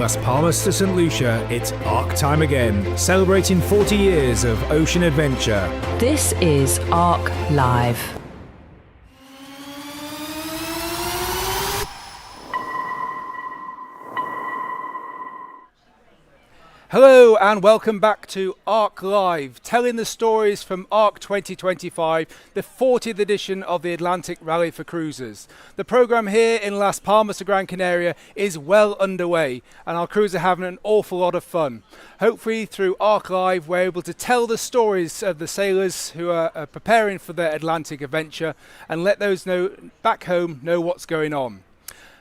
Las Palmas to Saint Lucia, it's ARC time again, celebrating 40 years of ocean adventure. This is ARC Live. Hello and welcome back to ARC Live, telling the stories from ARC 2025, the 40th edition of the Atlantic Rally for Cruisers. The programme here in Las Palmas to Gran Canaria is well underway and our crews are having an awful lot of fun. Hopefully through ARC Live we're able to tell the stories of the sailors who are preparing for their Atlantic adventure and let those back home know what's going on.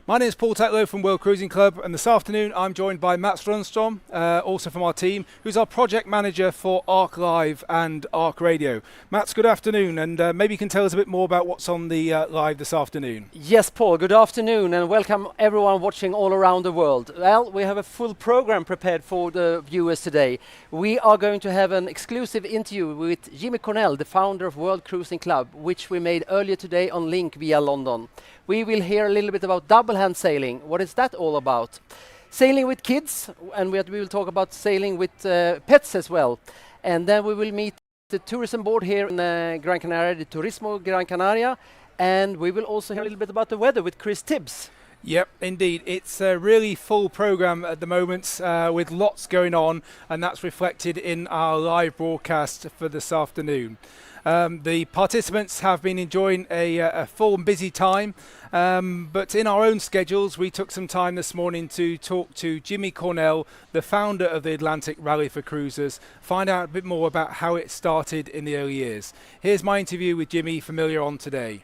My name is Paul Tetlow from World Cruising Club, and this afternoon I'm joined by Runström, also from our team, who's our project manager for ARC Live and ARC Radio. Mats, good afternoon, and maybe you can tell us a bit more about what's on the live this afternoon. Yes, Paul, good afternoon and welcome everyone watching all around the world. Well, we have a full program prepared for the viewers today. We are going to have an exclusive interview with Jimmy Cornell, the founder of World Cruising Club, which we made earlier today on Link via London. We will hear a little bit about double hand sailing. What is that all about? Sailing with kids, and we will talk about sailing with pets as well. And then we will meet the tourism board here in Gran Canaria, the Turismo Gran Canaria, and we will also hear a little bit about the weather with Chris Tibbs. Yep, indeed. It's a really full programme at the moment with lots going on, and that's reflected in our live broadcast for this afternoon. The participants have been enjoying a full and busy time, but in our own schedules we took some time this morning to talk to Jimmy Cornell, the founder of the Atlantic Rally for Cruisers, find out a bit more about how it started in the early years. Here's my interview with Jimmy from earlier on today.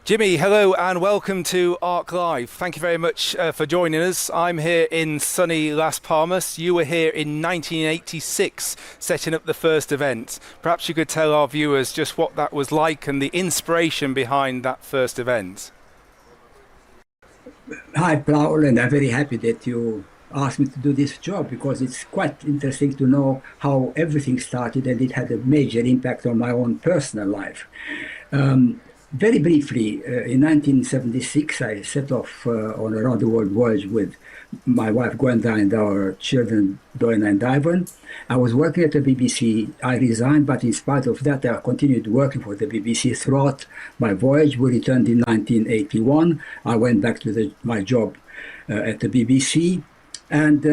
Jimmy, hello and welcome to ARC Live. Thank you very much for joining us. I'm here in sunny Las Palmas. You were here in 1986 setting up the first event. Perhaps you could tell our viewers just what that was like and the inspiration behind that first event. Hi, Paul, and I'm very happy that you asked me to do this job because it's quite interesting to know how everything started, and it had a major impact on my own personal life. Very briefly, in 1976, I set off on a round-the-world voyage with my wife Gwenda and our children Doina and Ivan. I was working at the BBC. I resigned, but in spite of that, I continued working for the BBC throughout my voyage. We returned in 1981. I went back to my job at the BBC, and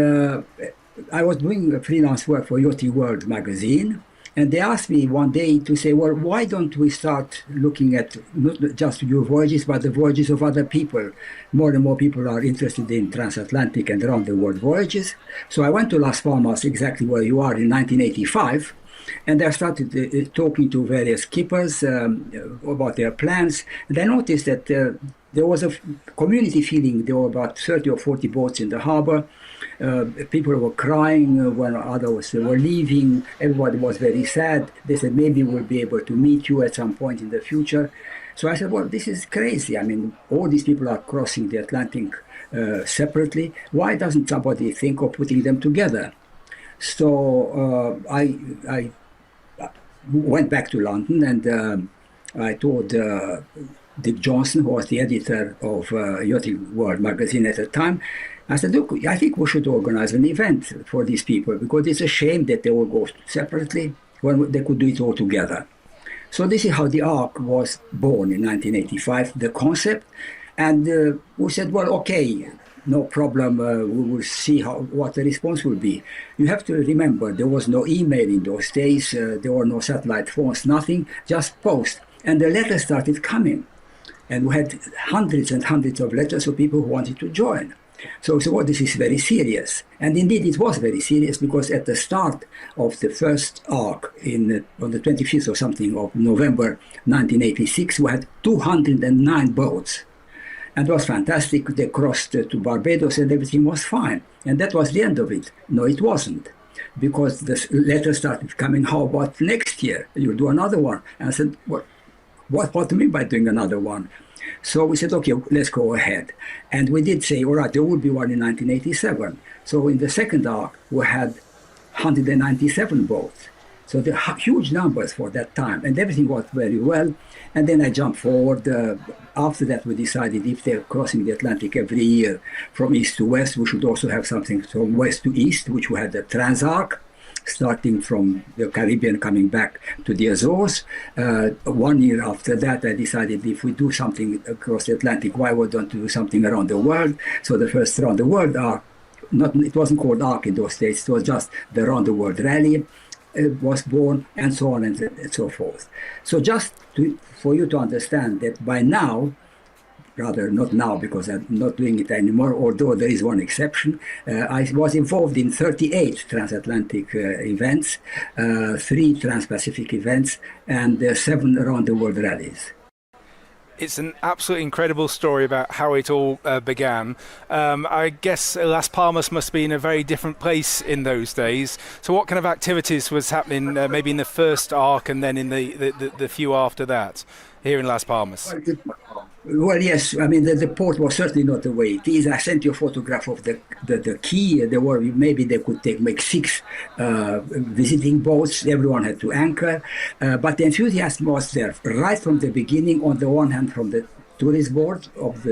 I was doing freelance work for Yachting World magazine. And they asked me one day to say, well, why don't we start looking at not just your voyages, but the voyages of other people? More and more people are interested in transatlantic and around the world voyages. So I went to Las Palmas, exactly where you are, in 1985. And I started talking to various skippers about their plans. And I noticed that there was a community feeling. There were about 30 or 40 boats in the harbor. People were crying when others were leaving. Everybody was very sad. They said, maybe we'll be able to meet you at some point in the future. So I said, well, this is crazy. I mean, all these people are crossing the Atlantic separately. Why doesn't somebody think of putting them together? So I went back to London, and I told Dick Johnson, who was the editor of Yachting World magazine at the time, I said, look, I think we should organize an event for these people because it's a shame that they will go separately when they could do it all together. So this is how the ARC was born in 1985, the concept. And we said, well, okay, no problem. We will see what the response will be. You have to remember, there was no email in those days. There were no satellite phones, nothing, just post. And the letters started coming. And we had hundreds and hundreds of letters of people who wanted to join. So we said, well, this is very serious. And indeed, it was very serious because at the start of the first ARC on the 25th or something of November 1986, we had 209 boats. And it was fantastic. They crossed to Barbados and everything was fine. And that was the end of it. No, it wasn't. Because the letters started coming, how about next year? You'll do another one. And I said, what do you mean by doing another one? So we said, okay, let's go ahead. And we did say, all right, there will be one in 1987. So in the second ARC, we had 197 boats. So the huge numbers for that time, and everything worked very well. And then I jumped forward. After that, we decided if they're crossing the Atlantic every year from east to west, we should also have something from west to east, which we had the Transarc, starting from the Caribbean, coming back to the Azores. 1 year after that, I decided if we do something across the Atlantic, why we don't do something around the world? So the first around the world arc, it wasn't called arc in those days, it was just the Around the World Rally. Was born, and so on and so forth. So just for you to understand that by now, rather not now because I'm not doing it anymore, although there is one exception, I was involved in 38 transatlantic events, 3 trans-Pacific events, and 7 around the world rallies. It's an absolutely incredible story about how it all began. I guess Las Palmas must be in a very different place in those days. So what kind of activities was happening maybe in the first arc and then in the few after that here in Las Palmas? Well, yes. I mean, the port was certainly not the way it is. I sent you a photograph of the quay. There were, maybe they could make 6 visiting boats. Everyone had to anchor. But the enthusiasm was there right from the beginning, on the one hand from the tourist board of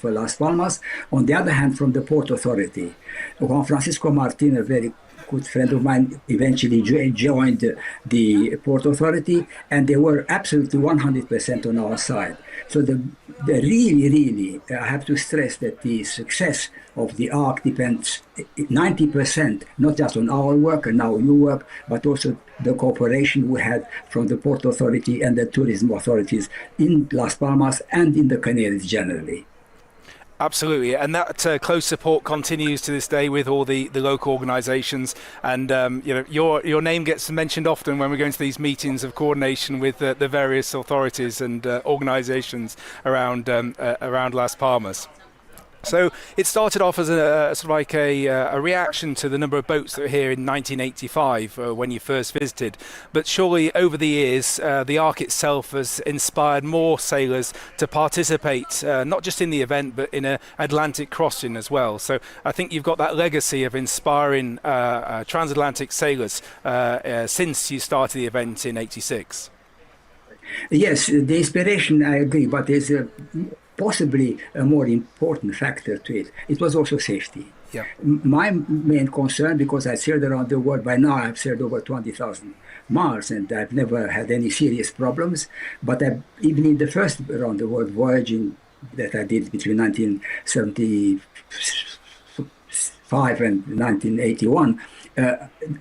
Las Palmas, on the other hand from the Port Authority. Juan Francisco Martin, a very good friend of mine, eventually joined the Port Authority, and they were absolutely 100% on our side. So the really, I have to stress that the success of the ARC depends 90% not just on our work and our new work, but also the cooperation we had from the Port Authority and the tourism authorities in Las Palmas and in the Canaries generally. Absolutely, and that close support continues to this day with all the local organisations, and your name gets mentioned often when we go into these meetings of coordination with the various authorities and organisations around Las Palmas. So it started off as a sort of like a reaction to the number of boats that were here in 1985 when you first visited. But surely over the years, the Ark itself has inspired more sailors to participate, not just in the event, but in an Atlantic crossing as well. So I think you've got that legacy of inspiring transatlantic sailors since you started the event in '86. Yes, the inspiration, I agree, but there's possibly a more important factor to it. It was also safety. Yeah. My main concern, because I sailed around the world, by now I've sailed over 20,000 miles and I've never had any serious problems, but even in the first around the world voyaging that I did between 1975 and 1981,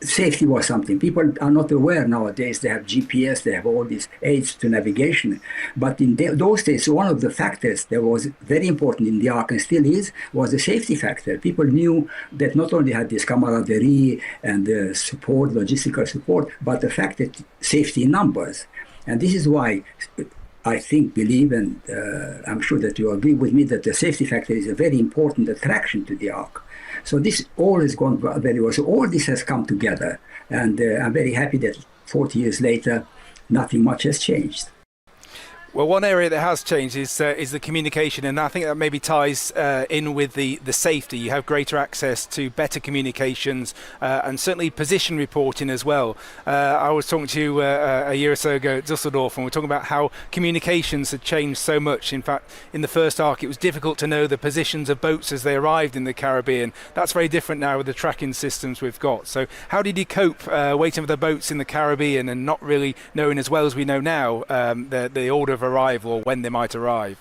safety was something. People are not aware nowadays. They have GPS, they have all these aids to navigation. But in those days, one of the factors that was very important in the Ark and still is, was the safety factor. People knew that not only had this camaraderie and the support, logistical support, but the fact that safety in numbers. And this is why I believe, and I'm sure that you agree with me, that the safety factor is a very important attraction to the Ark. So this all has gone very well. So all this has come together, and I'm very happy that 40 years later, nothing much has changed. Well, one area that has changed is the communication, and I think that maybe ties in with the safety. You have greater access to better communications and certainly position reporting as well. I was talking to you a year or so ago at Dusseldorf, and we're talking about how communications had changed so much. In fact, in the first arc, it was difficult to know the positions of boats as they arrived in the Caribbean. That's very different now with the tracking systems we've got. So how did you cope waiting for the boats in the Caribbean and not really knowing as well as we know now the order of arrival or when they might arrive?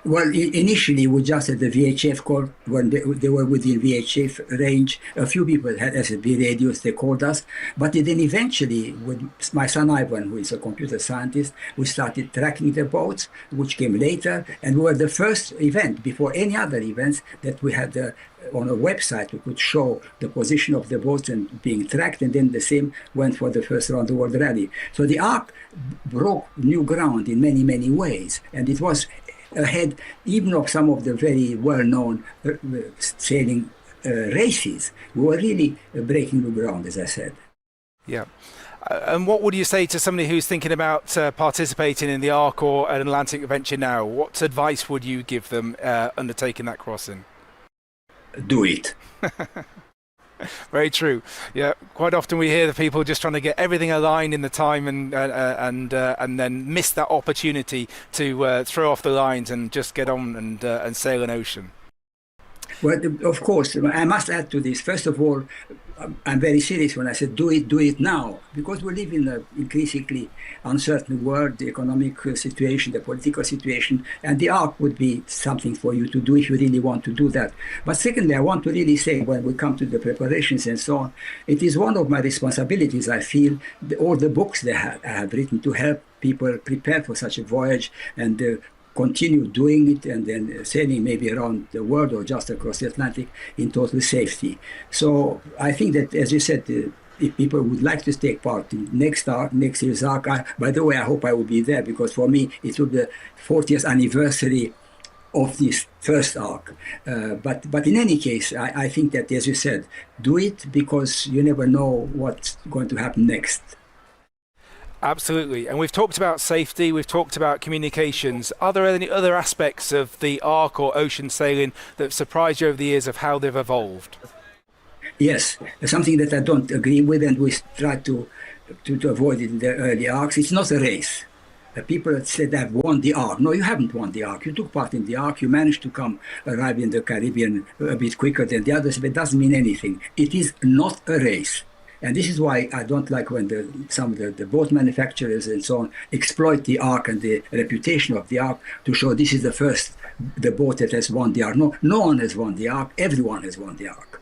Well, initially we just had the VHF call when they were within VHF range. A few people had SSB radios, they called us. But then eventually, with my son Ivan, who is a computer scientist, we started tracking the boats, which came later. And we were the first event, before any other events, that we had on a website. We could show the position of the boats and being tracked, and then the same went for the first round of the world rally. So the Ark broke new ground in many, many ways. And it was ahead even of some of the very well-known sailing races. We were really breaking new ground, as I said. Yeah. And what would you say to somebody who's thinking about participating in the Ark or an Atlantic adventure now? What advice would you give them undertaking that crossing? Do it. Very true. Yeah, quite often we hear the people just trying to get everything aligned in the time and then miss that opportunity to throw off the lines and just get on and sail an ocean. Well, of course, I must add to this. First of all, I'm very serious when I said do it now, because we live in an increasingly uncertain world, the economic situation, the political situation, and the Ark would be something for you to do if you really want to do that. But secondly, I want to really say, when we come to the preparations and so on, it is one of my responsibilities, I feel, all the books I have written to help people prepare for such a voyage and continue doing it and then sailing maybe around the world or just across the Atlantic in total safety. So I think that, as you said, if people would like to take part in next year's Ark, by the way, I hope I will be there, because for me it will be the 40th anniversary of this first Ark. But in any case, I think that, as you said, do it, because you never know what's going to happen next. Absolutely. And we've talked about safety, we've talked about communications. Are there any other aspects of the Ark or ocean sailing that have surprised you over the years of how they've evolved? Yes, something that I don't agree with, and we try to avoid it in the early Arks. It's not a race. People that said I've won the Ark. No, you haven't won the Ark. You took part in the Ark. You managed to arrive in the Caribbean a bit quicker than the others, but it doesn't mean anything. It is not a race. And this is why I don't like when some of the boat manufacturers and so on exploit the Ark and the reputation of the Ark to show this is the boat that has won the Ark. No one has won the Ark. Everyone has won the Ark.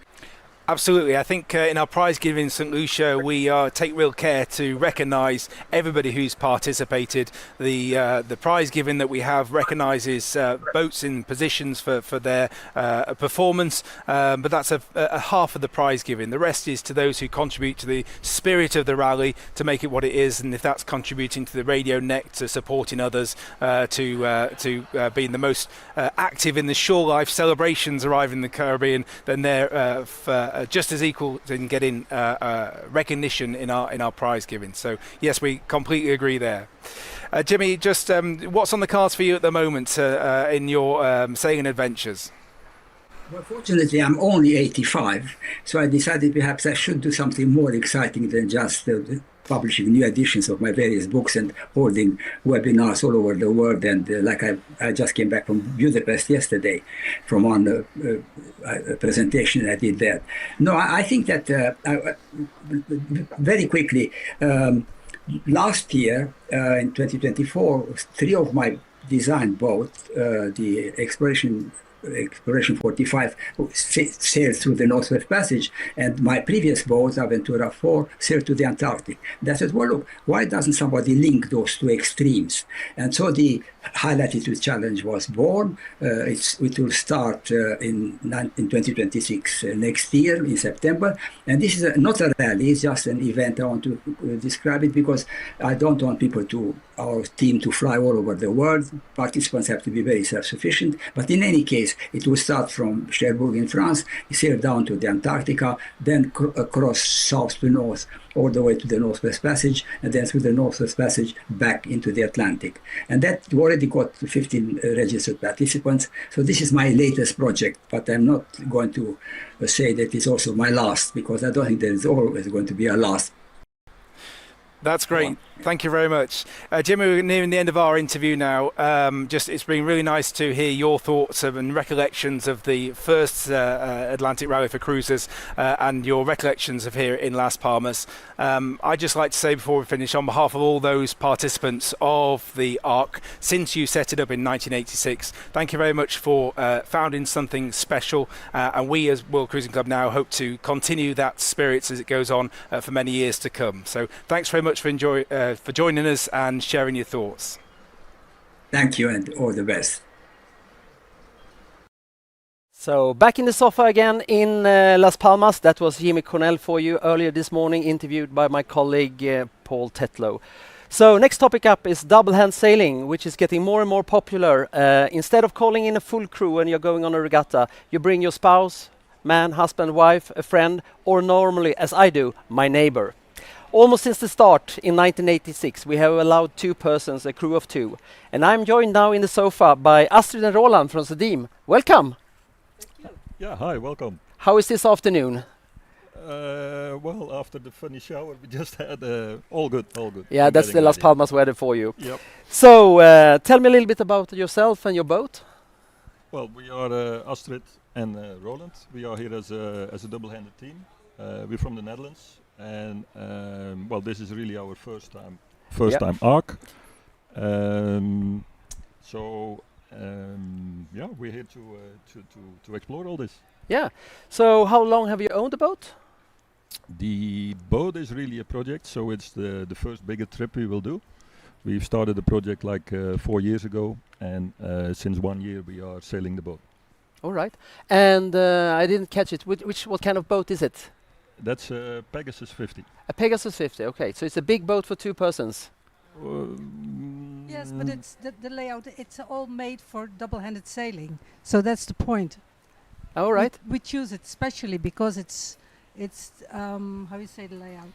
Absolutely. I think in our prize giving in Saint Lucia, we take real care to recognise everybody who's participated. The prize giving that we have recognises boats in positions for their performance, but that's a half of the prize giving. The rest is to those who contribute to the spirit of the rally to make it what it is, and if that's contributing to the radio net, to supporting others, to being the most active in the shore life celebrations arriving in the Caribbean, then they're just as equal in getting recognition in our prize giving. So yes, we completely agree there. Jimmy, just what's on the cards for you at the moment in your sailing adventures? Well, fortunately, I'm only 85, so I decided perhaps I should do something more exciting than just publishing new editions of my various books and holding webinars all over the world. And like I just came back from Budapest yesterday from one presentation I did there. No, I think that very quickly, last year in 2024, 3 of my designed boats, the Exploration 45 sailed through the Northwest Passage, and my previous boat, Aventura 4, sailed to the Antarctic. And I said, well, look, why doesn't somebody link those two extremes? And so the High Latitude Challenge was born. It will start in 2026, next year in September. And this is not a rally, it's just an event. I want to describe it because I don't want our team to fly all over the world. Participants have to be very self-sufficient. But in any case, it will start from Cherbourg in France, sail down to the Antarctica, then across south to north, all the way to the Northwest Passage, and then through the Northwest Passage back into the Atlantic. And that already got 15 registered participants. So this is my latest project, but I'm not going to say that it's also my last, because I don't think there is always going to be a last. That's great. Thank you very much. Jimmy, we're nearing the end of our interview now. It's been really nice to hear your thoughts and recollections of the first Atlantic Rally for Cruisers and your recollections of here in Las Palmas. I'd just like to say before we finish, on behalf of all those participants of the Ark, since you set it up in 1986, thank you very much for founding something special. And we as World Cruising Club now hope to continue that spirit as it goes on for many years to come. So thanks very much for joining us and sharing your thoughts. Thank you, and all the best. So back in the sofa again in Las Palmas. That was Jimmy Cornell for you earlier this morning, interviewed by my colleague Paul Tetlow. So next topic up is double hand sailing, which is getting more and more popular. Instead of calling in a full crew when you're going on a regatta, you bring your spouse, man, husband, wife, a friend, or normally, as I do, my neighbor. Almost since the start in 1986, we have allowed 2 persons, a crew of 2. And I'm joined now in the sofa by Astrid and Roland from Sedim. Welcome. Yeah, hi, welcome. How is this afternoon? Well, after the funny shower we just had, all good, all good. Yeah, I'm that's getting the Las ready. Palmas weather for you. Yep. So, tell me a little bit about yourself and your boat. Well, we are Astrid and Roland. We are here as a double-handed team. We're from the Netherlands, and well, this is really our first time ARC. So yeah, we're here to explore all this. Yeah. So, how long have you owned the boat? The boat is really a project, so it's the first bigger trip we will do. We've started the project like 4 years ago, and since 1 year we are sailing the boat. All right. And I didn't catch it. What kind of boat is it? That's a Pegasus 50. A Pegasus 50. Okay, so it's a big boat for 2 persons. Yes, but it's the layout. It's all made for double-handed sailing, so that's the point. All right. We choose it specially because it's how you say the layout.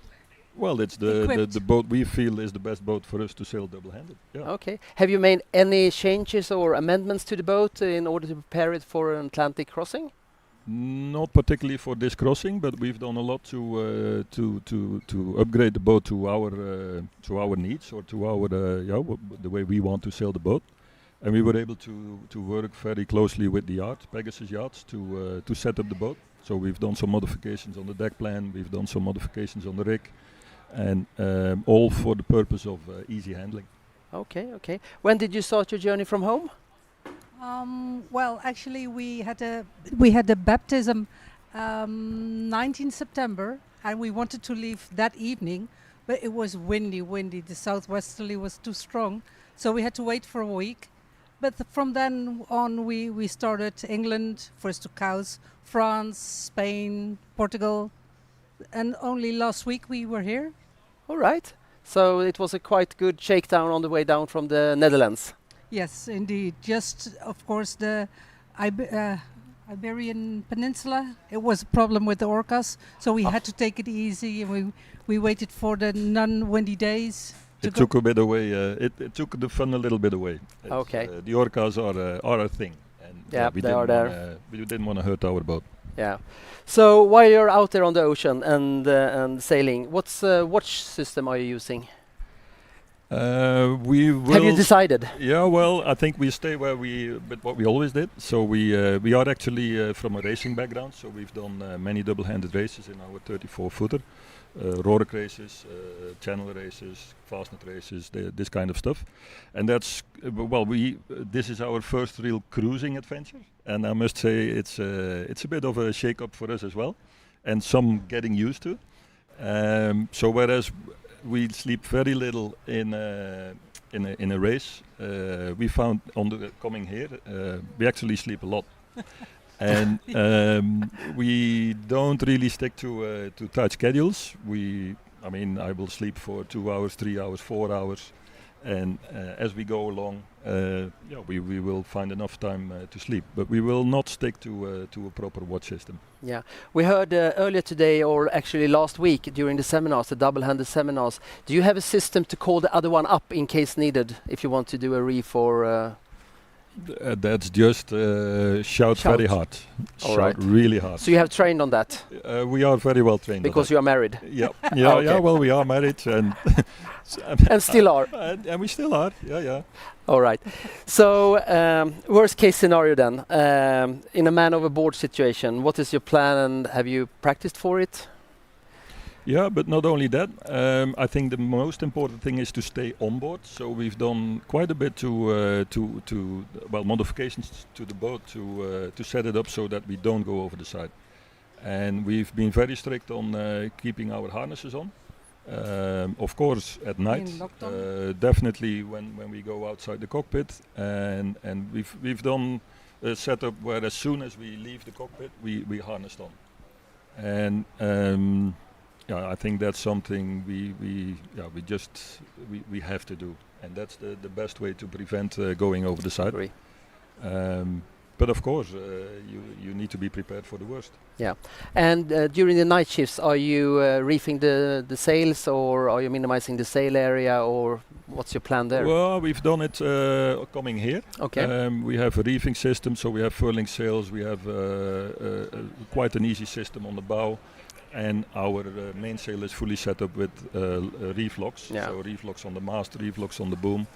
Well, it's Equipped. the boat we feel is the best boat for us to sail double-handed. Yeah. Okay. Have you made any changes or amendments to the boat in order to prepare it for an Atlantic crossing? Not particularly for this crossing, but we've done a lot to upgrade the boat to our needs or to our the way we want to sail the boat. And we were able to work very closely with the yacht, Pegasus yachts, to set up the boat. So we've done some modifications on the deck plan, we've done some modifications on the rig, and all for the purpose of easy handling. Okay, okay. When did you start your journey from home? Well, actually, we had a baptism 19 September, and we wanted to leave that evening, but it was windy. The southwesterly was too strong, so we had to wait for a week. But from then on, we started England, first to Cowes, France, Spain, Portugal, and only last week we were here. All right. So it was a quite good shakedown on the way down from the Netherlands. Yes, indeed. Just, of course, the Iberian Peninsula. It was a problem with the orcas, so we had to take it easy, and we waited for the non-windy days. It took a bit away. It took the fun a little bit away. Okay. The orcas are a thing, and Yeah, they are there. We didn't want to hurt our boat. Yeah. So while you're out there on the ocean and sailing, what's watch system are you using? We will. Have you decided? Yeah, well, I think we stay with what we always did. So we are actually from a racing background. So we've done many double-handed races in our 34-footer, Rorik races, channel races, fastnet races, this kind of stuff. And that's well, this is our first real cruising adventure, and I must say it's a bit of a shake-up for us as well, and some getting used to. So whereas we sleep very little in a race, we found on the coming here we actually sleep a lot. And we don't really stick to tight schedules. I mean, I will sleep for 2 hours, 3 hours, 4 hours, and as we go along, we will find enough time to sleep. But we will not stick to a proper watch system. Yeah, we heard earlier today, or actually last week during the seminars, the double-handed seminars. Do you have a system to call the other one up in case needed if you want to do a reef or? That's just shout very hard. All Shout right. really hard. So you have trained on that We are very well trained. because you are married. Yeah, yeah, Okay. yeah. Well, we are married, and And still are. and we still are. Yeah, yeah. All right. So worst case scenario then, in a man overboard situation, what is your plan and have you practiced for it? Yeah, but not only that. I think the most important thing is to stay on board. So we've done quite a bit to modifications to the boat to set it up so that we don't go over the side. And we've been very strict on keeping our harnesses on. Of course, at night, definitely when we go outside the cockpit, and we've done a setup where as soon as we leave the cockpit, we harnessed on, and yeah, I think that's something we have to do, and that's the best way to prevent going over the side. Agree. But of course, you need to be prepared for the worst. Yeah. And during the night shifts, are you reefing the sails, or are you minimizing the sail area, or what's your plan there? Well, we've done it coming here. Okay. We have a reefing system, so we have furling sails. We have quite an easy system on the bow, and our main sail is fully set up with reef locks. Yeah. So reef locks on the mast, reef locks on the boom.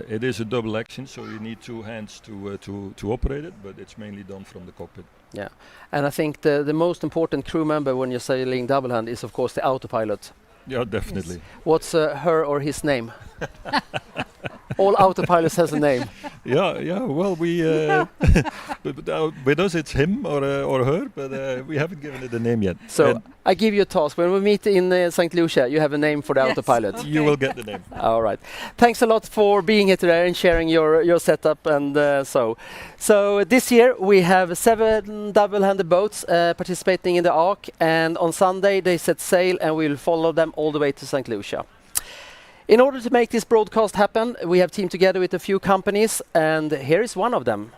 It is a double action, so you need two hands to operate it, but it's mainly done from the cockpit. Yeah, and I think the most important crew member when you're sailing double hand is of course the autopilot. Yeah, definitely. What's her or his name? All autopilots has a name. Yeah. Well, we with us it's him or her, but we haven't given it a name yet. So And I give you a task. When we meet in Saint Lucia, you have a name for the Yes. autopilot. Okay. you will get the name. All right. Thanks a lot for being here today and sharing your setup and so. So this year we have 7 double-handed boats participating in the Ark, and on Sunday they set sail and we'll follow them all the way to Saint Lucia. In order to make this broadcast happen, we have teamed together with a few companies, and here is one of them.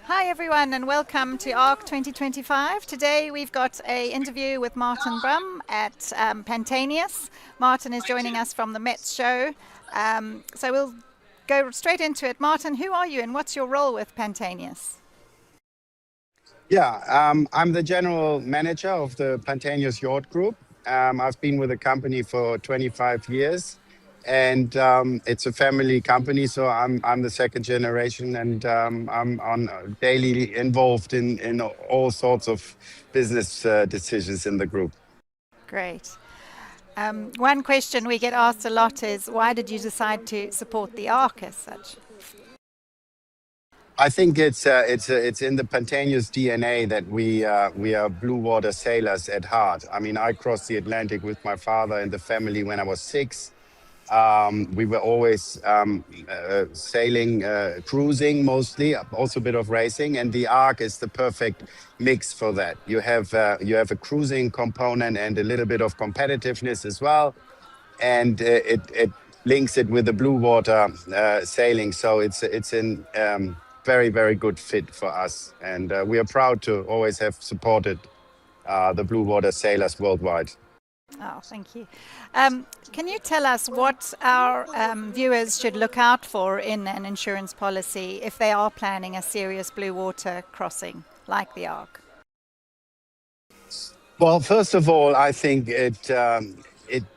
Hi everyone and welcome to ARC 2025. Today we've got an interview with Martin Brum at Pantaenius. Martin is joining us from the Mets show. So we'll go straight into it. Martin, who are you and what's your role with Pantaenius? Yeah, I'm the general manager of the Pantaenius Yacht Group. I've been with the company for 25 years. And it's a family company, so I'm the second generation, and I'm daily involved in all sorts of business decisions in the group. Great. One question we get asked a lot is, why did you decide to support the ARC as such? I think it's in the Pantaenius DNA that we are blue water sailors at heart. I mean, I crossed the Atlantic with my father and the family when I was 6. We were always sailing, cruising mostly, also a bit of racing, and the Ark is the perfect mix for that. You have a cruising component and a little bit of competitiveness as well, and it links it with the blue water sailing. So it's a very, very good fit for us, and we are proud to always have supported the blue water sailors worldwide. Oh, thank you. Can you tell us what our viewers should look out for in an insurance policy if they are planning a serious blue water crossing like the Ark? Well, first of all, I think it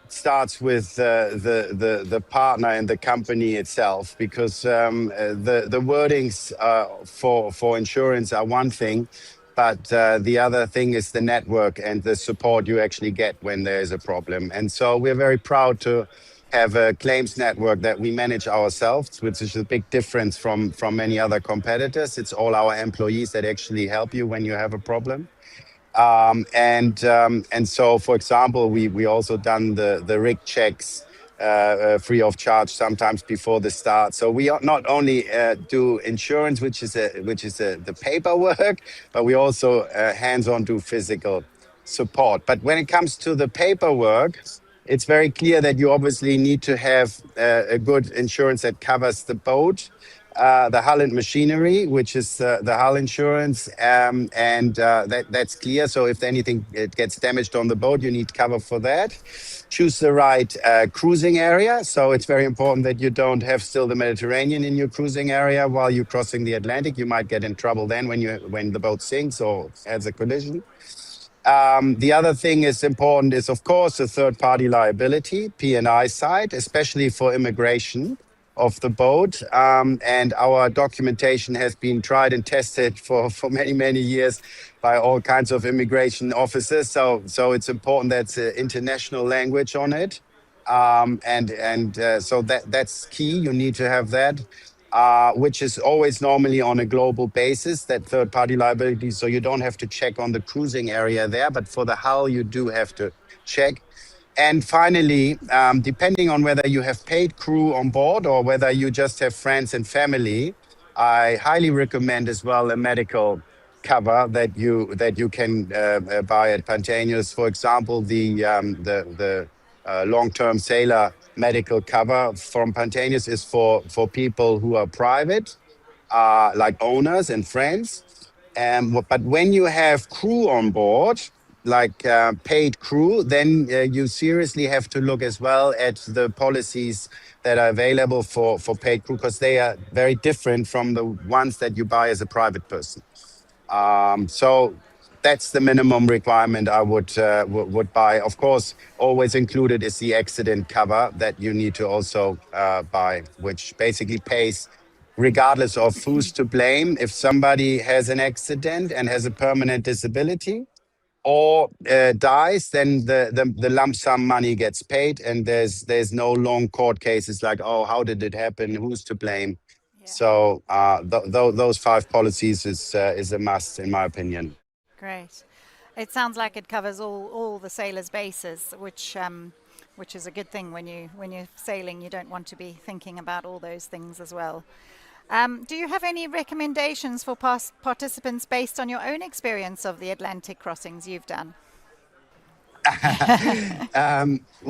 starts with the partner and the company itself, because the wordings for insurance are one thing. But the other thing is the network and the support you actually get when there is a problem. And so we're very proud to have a claims network that we manage ourselves, which is a big difference from many other competitors. It's all our employees that actually help you when you have a problem. And so, for example, we also done the rig checks free of charge sometimes before the start. So we not only do insurance, which is the paperwork, but we also hands-on do physical support. But when it comes to the paperwork, it's very clear that you obviously need to have a good insurance that covers the boat, the hull and machinery, which is the hull insurance, and that's clear. So if anything it gets damaged on the boat, you need cover for that. Choose the right cruising area. So it's very important that you don't have still the Mediterranean in your cruising area while you're crossing the Atlantic. You might get in trouble then when the boat sinks or has a collision. The other thing is important is, of course, the third-party liability, P&I side, especially for immigration of the boat. And our documentation has been tried and tested for many, many years by all kinds of immigration officers. So it's important that's international language on it. So that's key. You need to have that. Which is always normally on a global basis, that third-party liability, so you don't have to check on the cruising area there, but for the hull you do have to check. And finally, depending on whether you have paid crew on board or whether you just have friends and family, I highly recommend as well a medical cover that you can buy at Pantaenius. For example, the long-term sailor medical cover from Pantaenius is for people who are private, like owners and friends. But when you have crew on board, like paid crew, then you seriously have to look as well at the policies that are available for paid crew, because they are very different from the ones that you buy as a private person. So that's the minimum requirement I would buy. Of course, always included is the accident cover that you need to also buy, which basically pays regardless of who's to blame. If somebody has an accident and has a permanent disability or dies, then the lump sum money gets paid, and there's no long court cases like, oh, how did it happen? Who's to blame? Yeah. So those 5 policies is a must, in my opinion. Great. It sounds like it covers all the sailors' bases, which is a good thing when you're sailing. You don't want to be thinking about all those things as well. Do you have any recommendations for past participants based on your own experience of the Atlantic crossings you've done?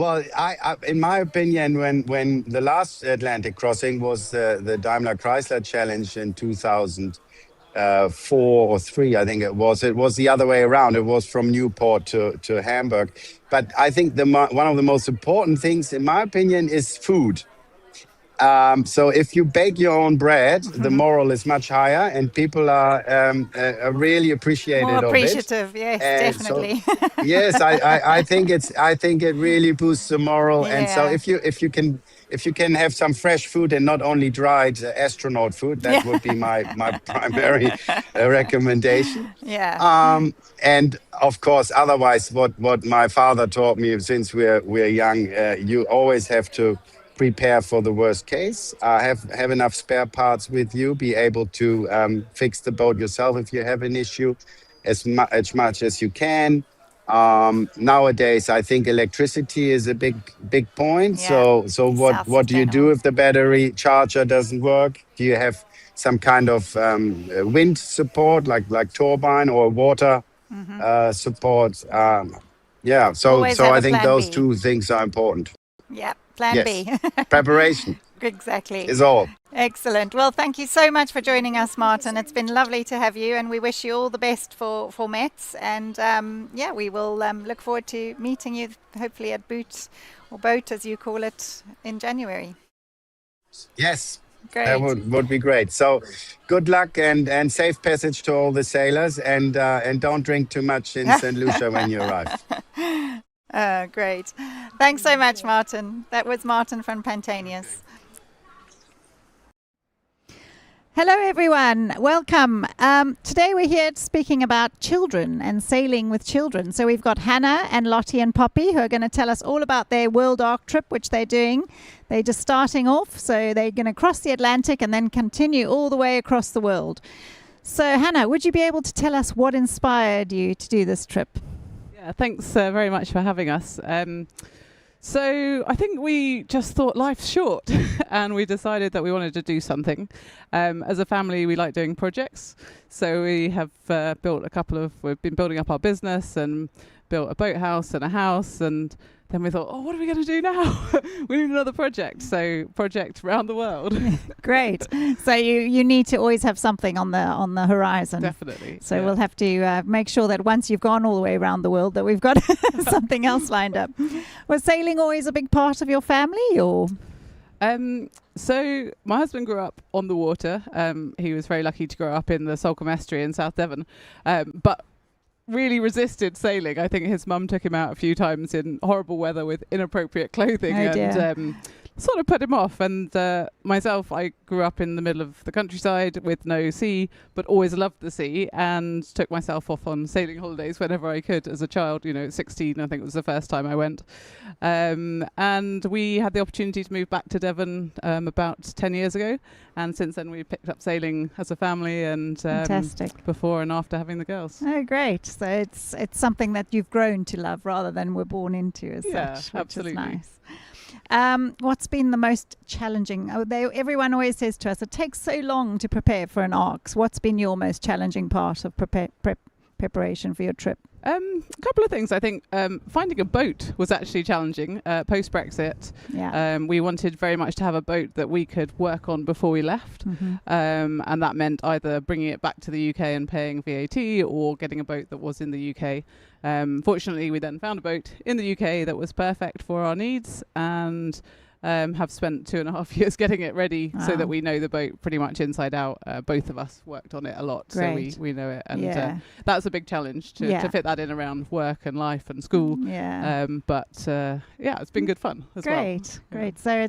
Well, I, in my opinion, when the last Atlantic crossing was the Daimler Chrysler Challenge in 2004 or 3, I think it was the other way around. It was from Newport to Hamburg. But I think one of the most important things, in my opinion, is food. So if you bake your own bread, the moral is much higher, and people are really appreciative More of it. appreciative, yes, And definitely. so, yes, I think it really boosts the moral. And so Yeah. if you can have some fresh food and not only dried astronaut food, that would be my primary recommendation. Yeah. And of course, otherwise, what my father taught me since we're young, you always have to prepare for the worst case. Have enough spare parts with you. Be able to fix the boat yourself if you have an issue, as much as you can. Nowadays, I think electricity is a big point. Yeah. So what do you do if the battery charger doesn't work? Do you have some kind of wind support, like turbine or water support? Yeah. So Always have I a think plan those B. 2 things are important. Yeah. Plan Yes. B. Preparation Exactly. is all. Excellent. Well, thank you so much for joining us, Martin. It's been lovely to have you, and we wish you all the best for Metz. And we will look forward to meeting you, hopefully at Boat, as you call it, in January. Yes. Great. That would be great. So good luck and safe passage to all the sailors, and don't drink too much in Saint Lucia when you arrive. Great. Thanks so much, Martin. That was Martin from Pantanius. Hello, everyone. Welcome. Today we're here speaking about children and sailing with children. So we've got Hannah and Lottie and Poppy who are going to tell us all about their World Ark trip, which they're doing. They're just starting off, so they're going to cross the Atlantic and then continue all the way across the world. So Hannah, would you be able to tell us what inspired you to do this trip? Yeah, thanks very much for having us. So I think we just thought life's short and we decided that we wanted to do something. As a family, we like doing projects. So we have we've been building up our business and built a boathouse and a house, and then we thought, what are we going to do now? We need another project. So project around the world. Great. So you need to always have something on the horizon. Definitely. So we'll have to make sure that once you've gone all the way around the world, that we've got something else lined up. Was sailing always a big part of your family, or? So my husband grew up on the water. He was very lucky to grow up in the Salcombe Estuary in South Devon, but really resisted sailing. I think his mum took him out a few times in horrible weather with inappropriate clothing and sort of put him off. And myself, I grew up in the middle of the countryside with no sea, but always loved the sea and took myself off on sailing holidays whenever I could as a child. 16, I think was the first time I went. And we had the opportunity to move back to Devon about 10 years ago. And since then, we picked up sailing as a family, and Fantastic. Before and after having the girls. Oh, great. So it's something that you've grown to love rather than were born into as such, which absolutely. is nice. What's been the most challenging? Everyone always says to us, it takes so long to prepare for an ARC. What's been your most challenging part of preparation for your trip? A couple of things. I think finding a boat was actually challenging post-Brexit. Yeah. We wanted very much to have a boat that we could work on before we left. And that meant either bringing it back to the UK and paying VAT or getting a boat that was in the UK. Fortunately, we then found a boat in the UK that was perfect for our needs, and have spent 2.5 years getting it ready so that we know the boat pretty much inside out. Both of us worked on it a lot, Great. so we know it. And that's a big challenge to fit that in around work and life and school. But it's been good fun as well. Great. So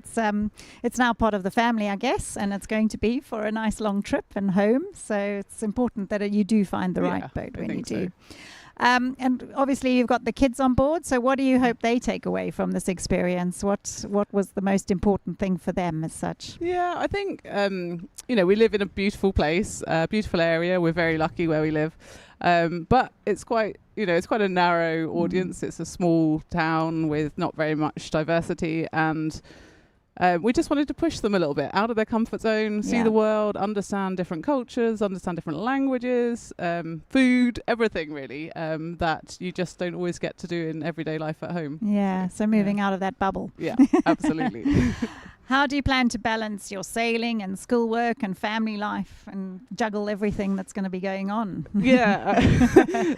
it's now part of the family, I guess, and it's going to be for a nice long trip and home. So it's important that you do find the right boat when you do. And obviously you've got the kids on board. So what do you hope they take away from this experience? What was the most important thing for them as such? Yeah, I think, we live in a beautiful place, beautiful area. We're very lucky where we live. But it's quite a narrow audience. It's a small town with not very much diversity, and we just wanted to push them a little bit out of their comfort zone, see the world, understand different cultures, understand different languages, food, everything really, that you just don't always get to do in everyday life at home. Yeah, so moving out of that bubble. Yeah, absolutely. How do you plan to balance your sailing and schoolwork and family life and juggle everything that's going to be going on? Yeah,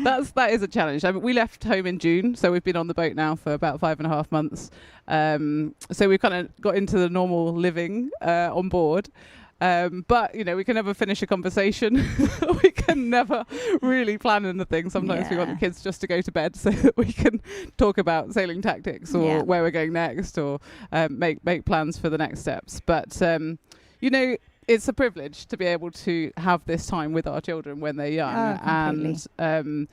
that is a challenge. I mean, we left home in June, so we've been on the boat now for about 5.5 months. So we've kind of got into the normal living on board. But, we can never finish a conversation. We can never really plan anything. Sometimes we want the kids just to go to bed so that we can talk about sailing tactics or where we're going next, or make plans for the next steps. But, it's a privilege to be able to have this time with our children when they're young. And,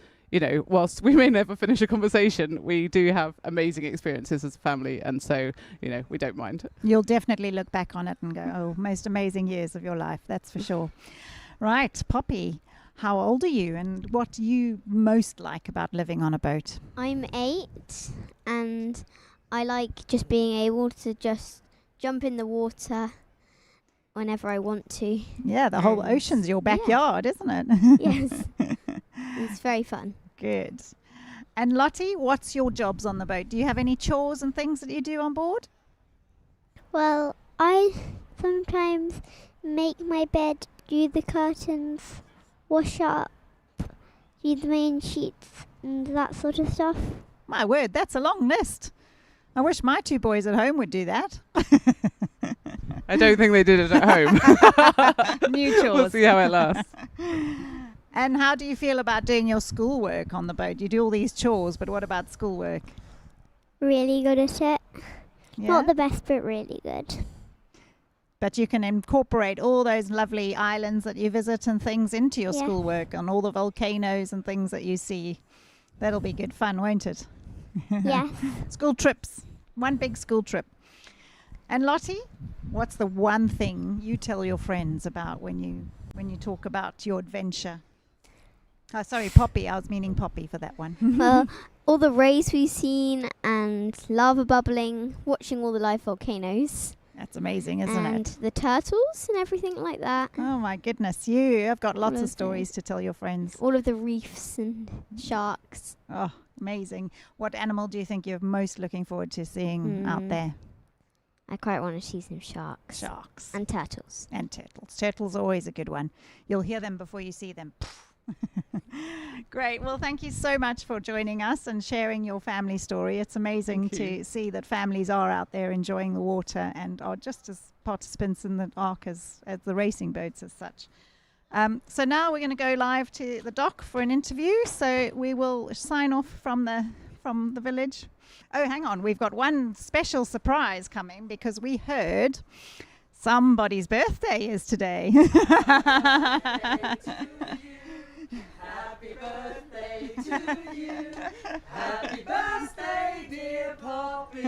whilst we may never finish a conversation, we do have amazing experiences as a family, and so, we don't mind. You'll definitely look back on it and go, oh, most amazing years of your life, that's for sure. Right, Poppy, how old are you, and what do you most like about living on a boat? I'm 8, and I like just being able to just jump in the water whenever I want to. Yeah, the whole ocean's your backyard, isn't it? Yes. It's very fun. Good. And Lottie, what's your jobs on the boat? Do you have any chores and things that you do on board? Well, I sometimes make my bed, do the curtains, wash up, do the main sheets and that sort of stuff. My word, that's a long list. I wish my 2 boys at home would do that. I don't think they did it at home. New chores. We'll see how it lasts. And how do you feel about doing your schoolwork on the boat? You do all these chores, but what about schoolwork? Really good at it. Yeah? Not the best, but really good. But you can incorporate all those lovely islands that you visit and things into your schoolwork, and all the volcanoes and things that you see. That'll be good fun, won't it? Yes. School trips. One big school trip. And Lottie, what's the one thing you tell your friends about when you talk about your adventure? Oh, sorry, Poppy. I was meaning Poppy for that one. Well, all the rays we've seen and lava bubbling, watching all the live volcanoes. That's amazing, isn't it? And the turtles and everything like that. Oh my goodness, you have got lots of stories to tell your friends. All of the reefs and sharks. Oh, amazing. What animal do you think you're most looking forward to seeing out there? I quite want to see some sharks. Sharks. And turtles. And turtles. Turtles are always a good one. You'll hear them before you see them. Great. Well, thank you so much for joining us and sharing your family story. It's amazing to see that families are out there enjoying the water and are just as participants in the Ark as the racing boats as such. So now we're going to go live to the dock for an interview. So we will sign off from the village. Oh, hang on. We've got one special surprise coming because we heard somebody's birthday is today. Happy birthday to you. Happy birthday, dear Poppy.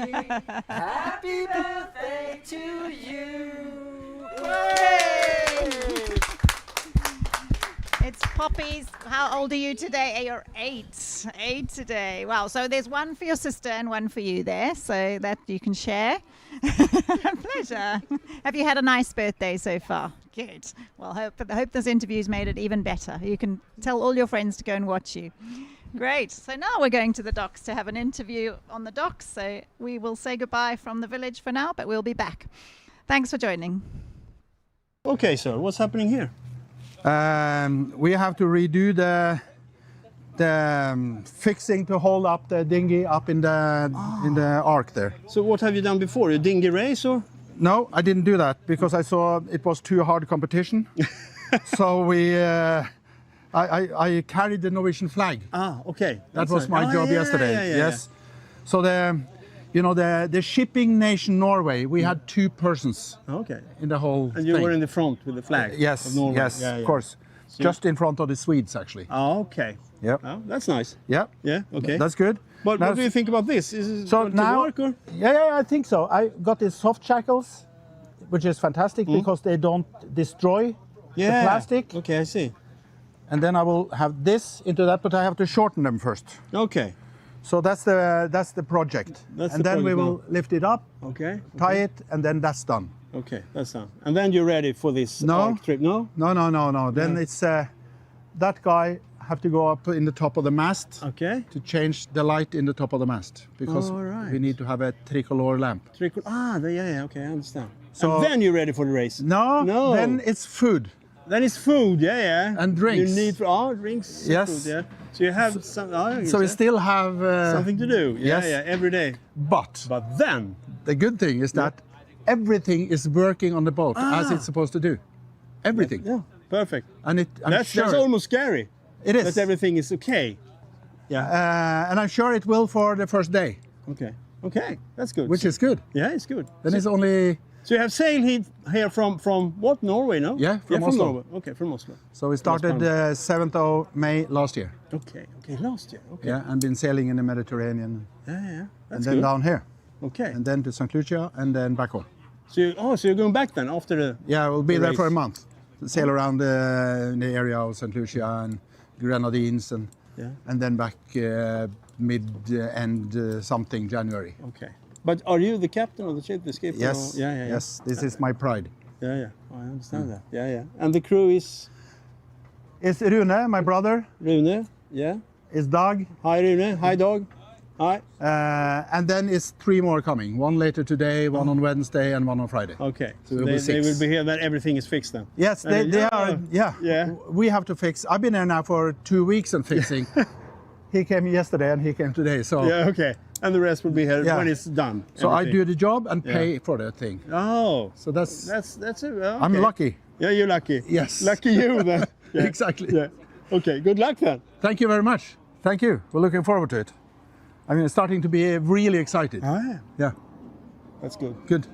Happy birthday to you. Yay! It's Poppy's. How old are you today? You're 8. 8 today. Wow. So there's one for your sister and one for you there, so that you can share. Pleasure. Have you had a nice birthday so far? Good. Well, I hope this interview's made it even better. You can tell all your friends to go and watch you. Great. So now we're going to the docks to have an interview on the docks. So we will say goodbye from the village for now, but we'll be back. Thanks for joining. Okay, sir. What's happening here? We have to redo the fixing to hold up the dinghy up in the ark there. So what have you done before? A dinghy race or? No, I didn't do that because I saw it was too hard competition. So I carried the Norwegian flag. Ah, okay. That was my job yesterday. Yes. So the shipping nation Norway, we had 2 persons. Okay. In the whole And you thing. were in the front with the flag. Yes. Of Norway. Yes. Of course. So just in front of the Swedes, actually. Oh, okay. Yep. Oh, that's nice. Yeah. Yeah. Okay. That's good. But what do you think about this? Is it so going now, to work or? Yeah, I think so. I got these soft shackles, which is fantastic because they don't destroy the plastic. Okay, I see. And then I will have this into that, but I have to shorten them first. Okay. So that's the project. And then we will lift it up, tie it, and then that's done. Okay, that's done. And then you're ready for this ark trip, no? No. Then it's that guy have to go up in the top of the mast to change the light in the top of the mast because we need to have a tricolor lamp. Okay, I understand. So and then you're ready for the race? No. Then it's food. Then it's food, and drinks. You need drinks. Yes. Food, So you have some. So we still have something to do. Every day. But then the good thing is that everything is working on the boat as it's supposed to do. Everything. Yeah. Perfect. And that's almost scary. It is. That everything is okay. Yeah. And I'm sure it will for the first day. Okay, that's good. Which is good. Yeah, it's good. Then it's only. So you have sailed here from what, Norway, no? Yeah, from Oslo. Norway. Okay, from Oslo. So we started 7th of May last year. Okay, last year. Okay. Yeah, and been sailing in the Mediterranean. Yeah. That's and then good. down here. Okay. And then to Saint Lucia and then back home. So you're going back then after the. Yeah, we'll be there for a month. Sail around in the area of Saint Lucia and Grenadines and then back mid-end something January. Okay. But are you the captain of the ship, the skipper? Yes. Yes, this is my pride. Yeah. I understand that. Yeah. And the crew is? It's Rune, my brother. Rune, yeah. It's Dag. Hi, Rune. Hi, Dag. Hi. And then it's 3 more coming. 1 later today, 1 on Wednesday, and 1 on Friday. Okay. So they will be here. Then everything is fixed then. Yes, they are. Yeah. We have to fix. I've been here now for 2 weeks and fixing. He came yesterday and he came today. So. Yeah. Okay. And the rest will be here when it's done. So I do the job and pay for the thing. Oh. So that's it. Okay. I'm lucky. Yeah, you're lucky. Yes. Lucky you then. Yeah. Exactly. Yeah. Okay. Good luck then. Thank you very much. Thank you. We're looking forward to it. I mean, starting to be really excited. Yeah. That's good. Good.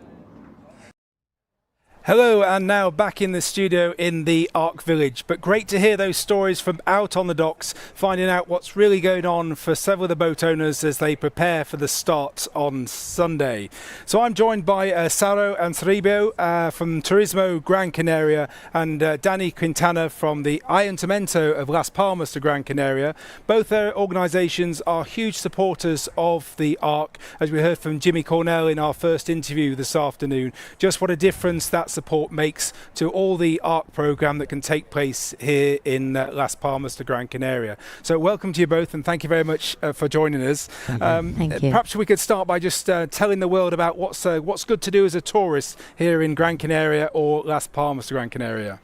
Hello, and now back in the studio in the Ark Village. But great to hear those stories from out on the docks, finding out what's really going on for several of the boat owners as they prepare for the start on Sunday. So I'm joined by Saro and Sribo from Turismo Gran Canaria and Danny Quintana from the Ayuntamiento of Las Palmas de Gran Canaria. Both their organisations are huge supporters of the Ark, as we heard from Jimmy Cornell in our first interview this afternoon. Just what a difference that support makes to all the ARC programme that can take place here in Las Palmas de Gran Canaria. So welcome to you both and thank you very much for joining us. Thank you. Perhaps we could start by just telling the world about what's good to do as a tourist here in Gran Canaria or Las Palmas de Gran Canaria.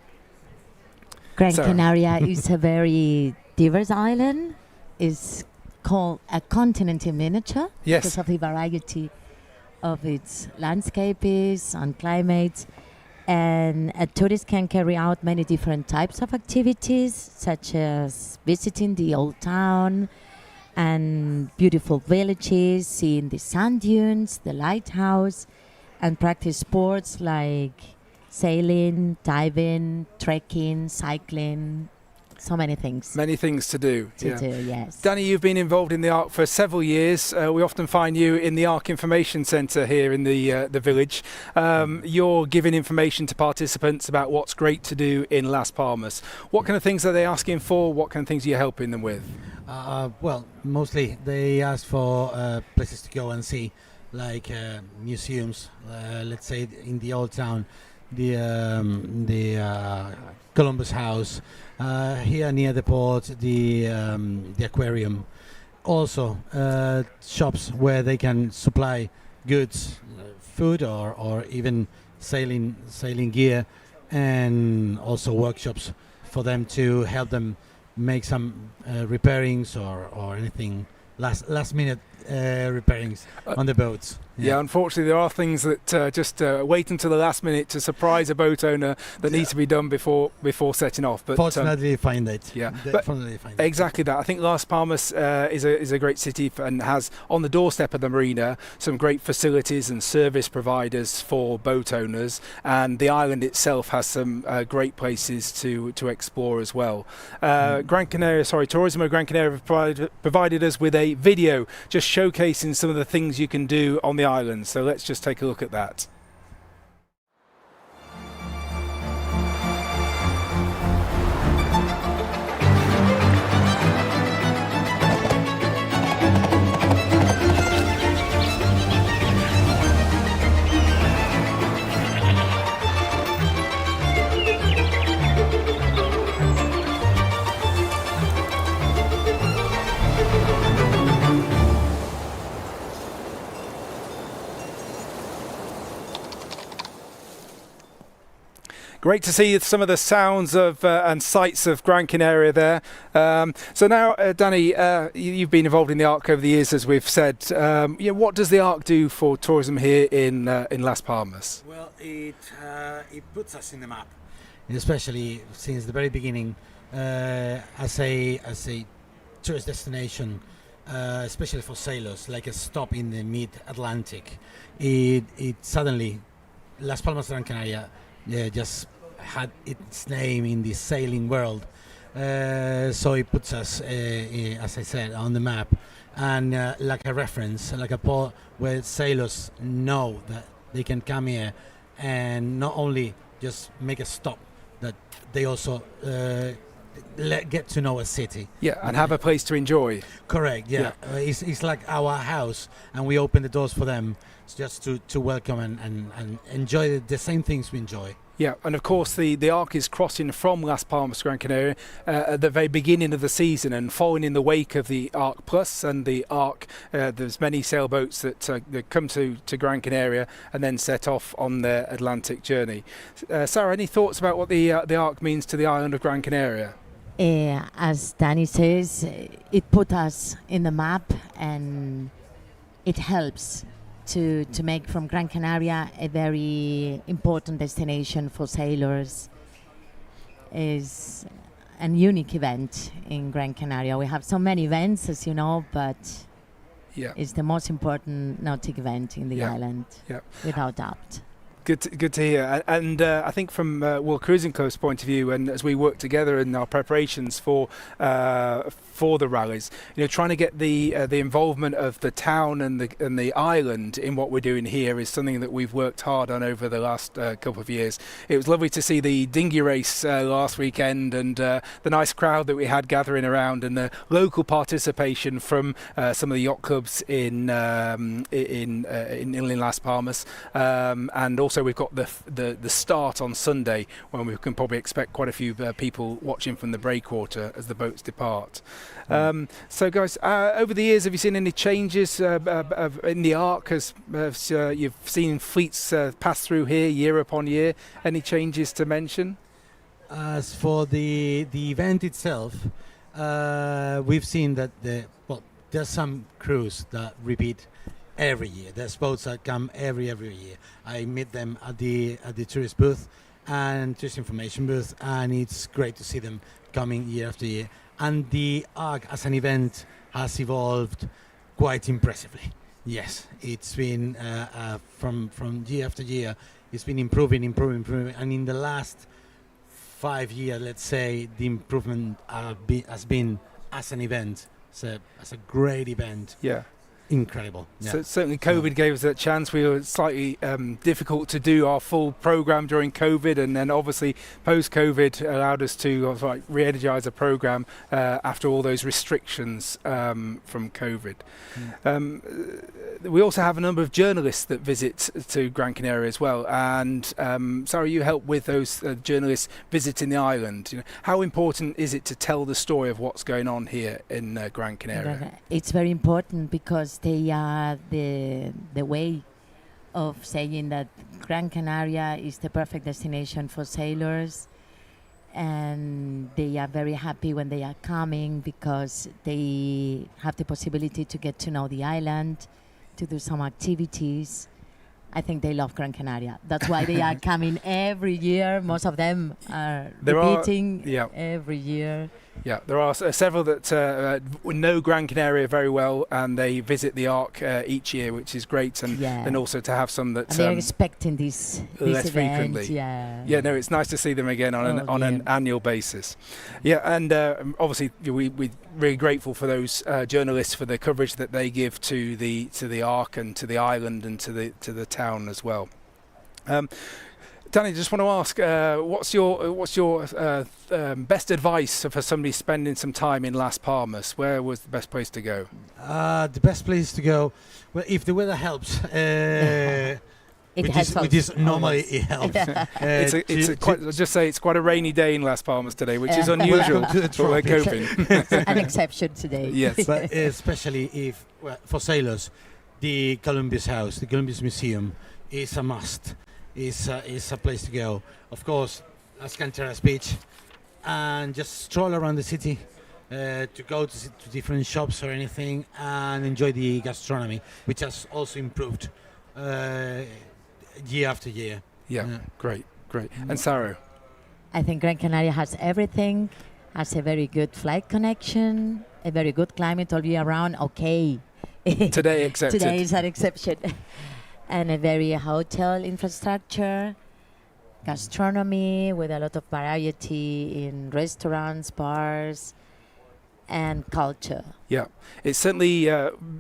Gran Canaria is a very diverse island. It's called a continent in miniature because of the variety of its landscapes and climates. And a tourist can carry out many different types of activities, such as visiting the old town and beautiful villages, seeing the sand dunes, the lighthouse, and practice sports like sailing, diving, trekking, cycling. So many things. Many things to do. Yes. Danny, you've been involved in the ARC for several years. We often find you in the ARC Information Centre here in the village. You're giving information to participants about what's great to do in Las Palmas. What kind of things are they asking for? What kind of things are you helping them with? Well, mostly they ask for places to go and see, like museums. Let's say in the old town, the Columbus House. Here near the port, the aquarium. Also, shops where they can supply goods, food, or even sailing gear, and also workshops for them to help them make some repairings or anything last minute repairings on the boats. Yeah, unfortunately, there are things that just wait until the last minute to surprise a boat owner that needs to be done before setting off. But fortunately, find it. Yeah, definitely find it. Exactly that. I think Las Palmas is a great city and has on the doorstep of the marina some great facilities and service providers for boat owners, and the island itself has some great places to explore as well. Tourism of Gran Canaria have provided us with a video just showcasing some of the things you can do on the island, so let's just take a look at that. Great to see some of the sounds of and sights of Gran Canaria there. So now, Danny, you've been involved in the ARC over the years, as we've said. What does the ARC do for tourism here in Las Palmas? Well, it puts us in the map, especially since the very beginning as a tourist destination, especially for sailors, like a stop in the mid-Atlantic. It suddenly, Las Palmas, Gran Canaria, just had its name in the sailing world, so it puts us, as I said, on the map, and like a reference, like a port where sailors know that they can come here and not only just make a stop, that they also get to know a city. Yeah, and have a place to enjoy. Correct, yeah. It's like our house, and we open the doors for them just to welcome and enjoy the same things we enjoy. Yeah, and of course the ARC is crossing from Las Palmas to Gran Canaria at the very beginning of the season, and following in the wake of the ARC Plus and the ARC, there's many sailboats that come to Gran Canaria and then set off on their Atlantic journey. Sarah, any thoughts about what the ARC means to the island of Gran Canaria? As Danny says, it put us in the map, and it helps to make from Gran Canaria a very important destination for sailors. Is an unique event in Gran Canaria. We have so many events, as you know, but it's the most important nautic event in the island, without doubt. Good to hear. And I think from World Cruising Club's point of view, and as we work together in our preparations for the rallies, trying to get the involvement of the town and the island in what we're doing here is something that we've worked hard on over the last couple of years. It was lovely to see the dinghy race last weekend, and the nice crowd that we had gathering around, and the local participation from some of the yacht clubs in Las Palmas, and also we've got the start on Sunday, when we can probably expect quite a few people watching from the breakwater as the boats depart. So guys, over the years, have you seen any changes in the ARC? You've seen fleets pass through here year upon year. Any changes to mention? As for the event itself, we've seen that there's some crews that repeat every year. There's boats that come every year. I meet them at the tourist booth and tourist information booth, and it's great to see them coming year after year. And the ARC as an event has evolved quite impressively. Yes, it's been from year after year, it's been improving, and in the last 5 years, let's say, the improvement has been as an event, as a great event. Yeah. Incredible. Yeah. So certainly COVID gave us that chance. We were slightly difficult to do our full program during COVID, and then obviously post-COVID allowed us to re-energize the program after all those restrictions from COVID. We also have a number of journalists that visit to Gran Canaria as well, and Sarah, you help with those journalists visiting the island. How important is it to tell the story of what's going on here in Gran Canaria? It's very important, because they are the way of saying that Gran Canaria is the perfect destination for sailors. and they are very happy when they are coming because they have the possibility to get to know the island, to do some activities. I think they love Gran Canaria. That's why they are coming every year. Most of them are repeating every year. Yeah, there are several that know Gran Canaria very well, and they visit the Ark each year, which is great. And then also to have some that they're expecting this less event, frequently. Yeah, no, it's nice to see them again on an annual basis. Yeah, and obviously we're really grateful for those journalists for the coverage that they give to the Ark and to the island and to the town as well. Danny, just want to ask, what's your best advice for somebody spending some time in Las Palmas? Where was the best place to go? The best place to go, well, if the weather helps. Which is normally it helps. It's quite a rainy day in Las Palmas today, which is unusual. But we're coping. It's an exception today. Yes, but especially if for sailors, the Columbus House, the Columbus Museum, is a must. Is a place to go. Of course, Alcantara's Beach, and just stroll around the city, to go to different shops or anything, and enjoy the gastronomy, which has also improved year after year. Yeah, great. And Saru? I think Gran Canaria has everything, has a very good flight connection, a very good climate all year round. Okay. Today accepted. Today is an exception. And a very hotel infrastructure, gastronomy with a lot of variety in restaurants, bars, and culture. Yeah, it's certainly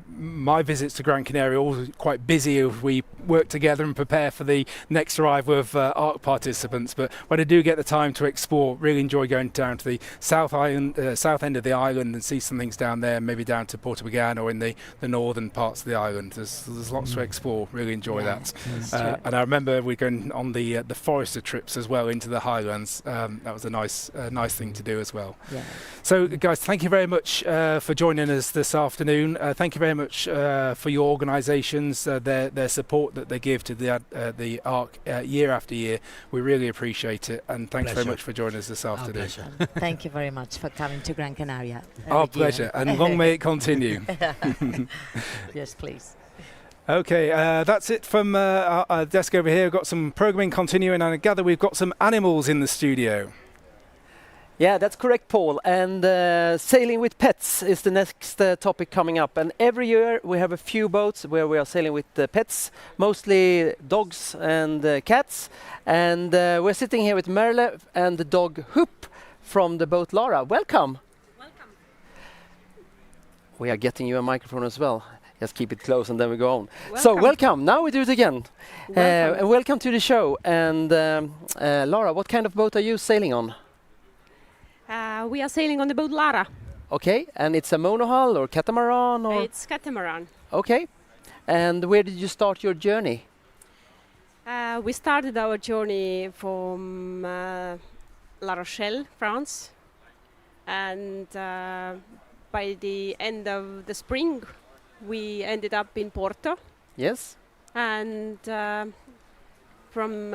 my visits to Gran Canaria are always quite busy as we work together and prepare for the next arrival of ARC participants. But when I do get the time to explore, really enjoy going down to the south end of the island and see some things down there, maybe down to Porto Pagano or in the northern parts of the island. There's lots to explore. Really enjoy that. And I remember we're going on the Forester trips as well into the highlands. That was a nice thing to do as well. Yeah. So guys, thank you very much for joining us this afternoon. Thank you very much for your organisations, their support that they give to the ARC year after year. We really appreciate it, and thanks very much for joining us this afternoon. Thank you very much for coming to Gran Canaria. Our pleasure, and long may it continue. Yes, please. Okay, that's it from our desk over here. We've got some programming continuing, and I gather we've got some animals in the studio. Yeah, that's correct, Paul. And sailing with pets is the next topic coming up. And every year we have a few boats where we are sailing with pets, mostly dogs and cats. And we're sitting here with Merle and the dog Hoop from the boat Lara. Welcome. Welcome. We are getting you a microphone as well. Just keep it close and then we go on. So welcome. Now we do it again. And welcome to the show. And Lara, what kind of boat are you sailing on? We are sailing on the boat Lara. Okay, and it's a monohull or catamaran or? It's catamaran. Okay, and where did you start your journey? We started our journey from La Rochelle, France, and by the end of the spring we ended up in Porto. Yes. And from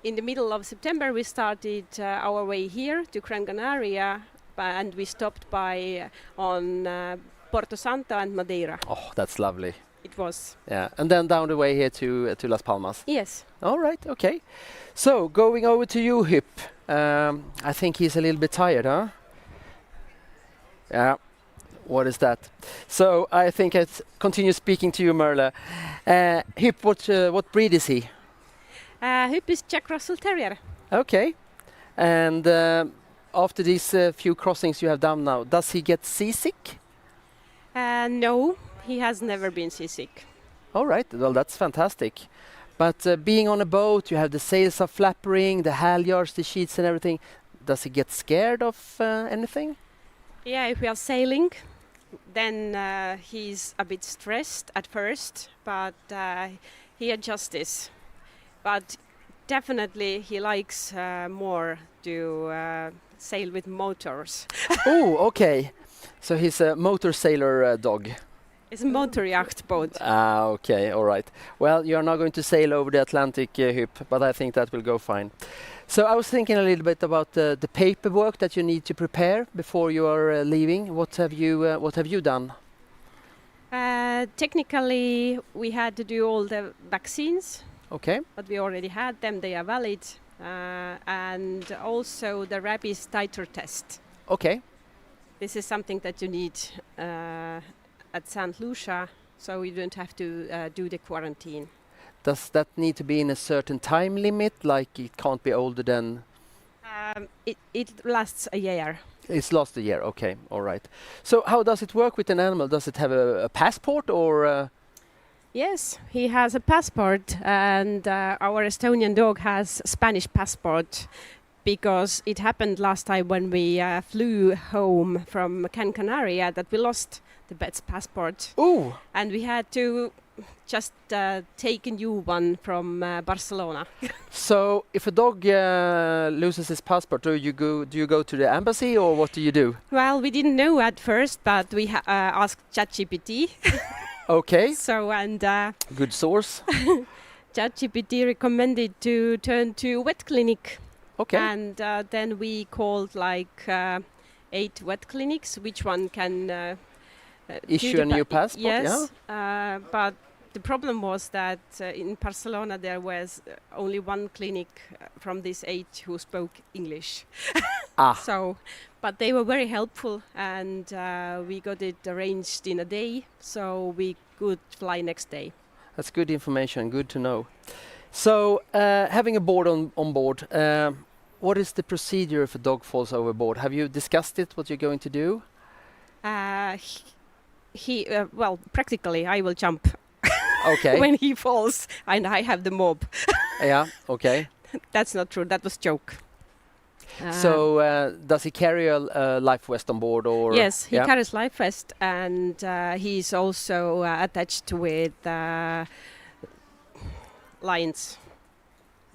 in the middle of September, we started our way here to Gran Canaria, and we stopped by on Porto Santo and Madeira. Oh, that's lovely. It was. Yeah, and then down the way here to Las Palmas. Yes. All right, okay. So, going over to you, Hip. I think he's a little bit tired, huh? Yeah. What is that? So, I think I continue speaking to you, Merle. Hip, what breed is he? Hoop is Jack Russell Terrier. Okay. And after these few crossings you have done now, does he get seasick? No, he has never been seasick. All right, well, that's fantastic. But being on a boat, you have the sails are flappering, the halyards, the sheets and everything. Does he get scared of anything? Yeah, if we are sailing, then he's a bit stressed at first, but he adjusts. But definitely he likes more to sail with motors. Oh, okay. So he's a motor sailor dog. It's a motor yacht boat. Ah, okay, all right. Well, you're not going to sail over the Atlantic, Hup, but I think that will go fine. So I was thinking a little bit about the paperwork that you need to prepare before you are leaving. What have you done? Technically, we had to do all the vaccines. Okay. But we already had them. They are valid. And also the rabies titer test. Okay. This is something that you need at Saint Lucia, so you don't have to do the quarantine. Does that need to be in a certain time limit? Like it can't be older than... It lasts a year. It's lasts a year, okay, all right. So how does it work with an animal? Does it have a passport or... Yes, he has a passport, and our Estonian dog has Spanish passport, because it happened last time when we flew home from Gran Canaria that we lost the pet's passport. Ooh! And we had to just take a new one from Barcelona. So if a dog loses his passport, do you go to the embassy, or what do you do? Well, we didn't know at first, but we asked ChatGPT. Okay. So, and good source. ChatGPT recommended to turn to vet clinic. Okay. And then we called like 8 vet clinics. Which one can issue a new passport? Yes. Yeah. But the problem was that in Barcelona there was only one clinic from these 8 who spoke English. So, but they were very helpful, and we got it arranged in a day, so we could fly next day. That's good information, good to know. So, having a board on board, what is the procedure if a dog falls overboard? Have you discussed it, what you're going to do? Well, practically, I will jump. Okay. When he falls, and I have the mob. Yeah, okay. That's not true, that was joke. So, does he carry a life vest on board, or? Yes, he carries life vest, and he's also attached with lines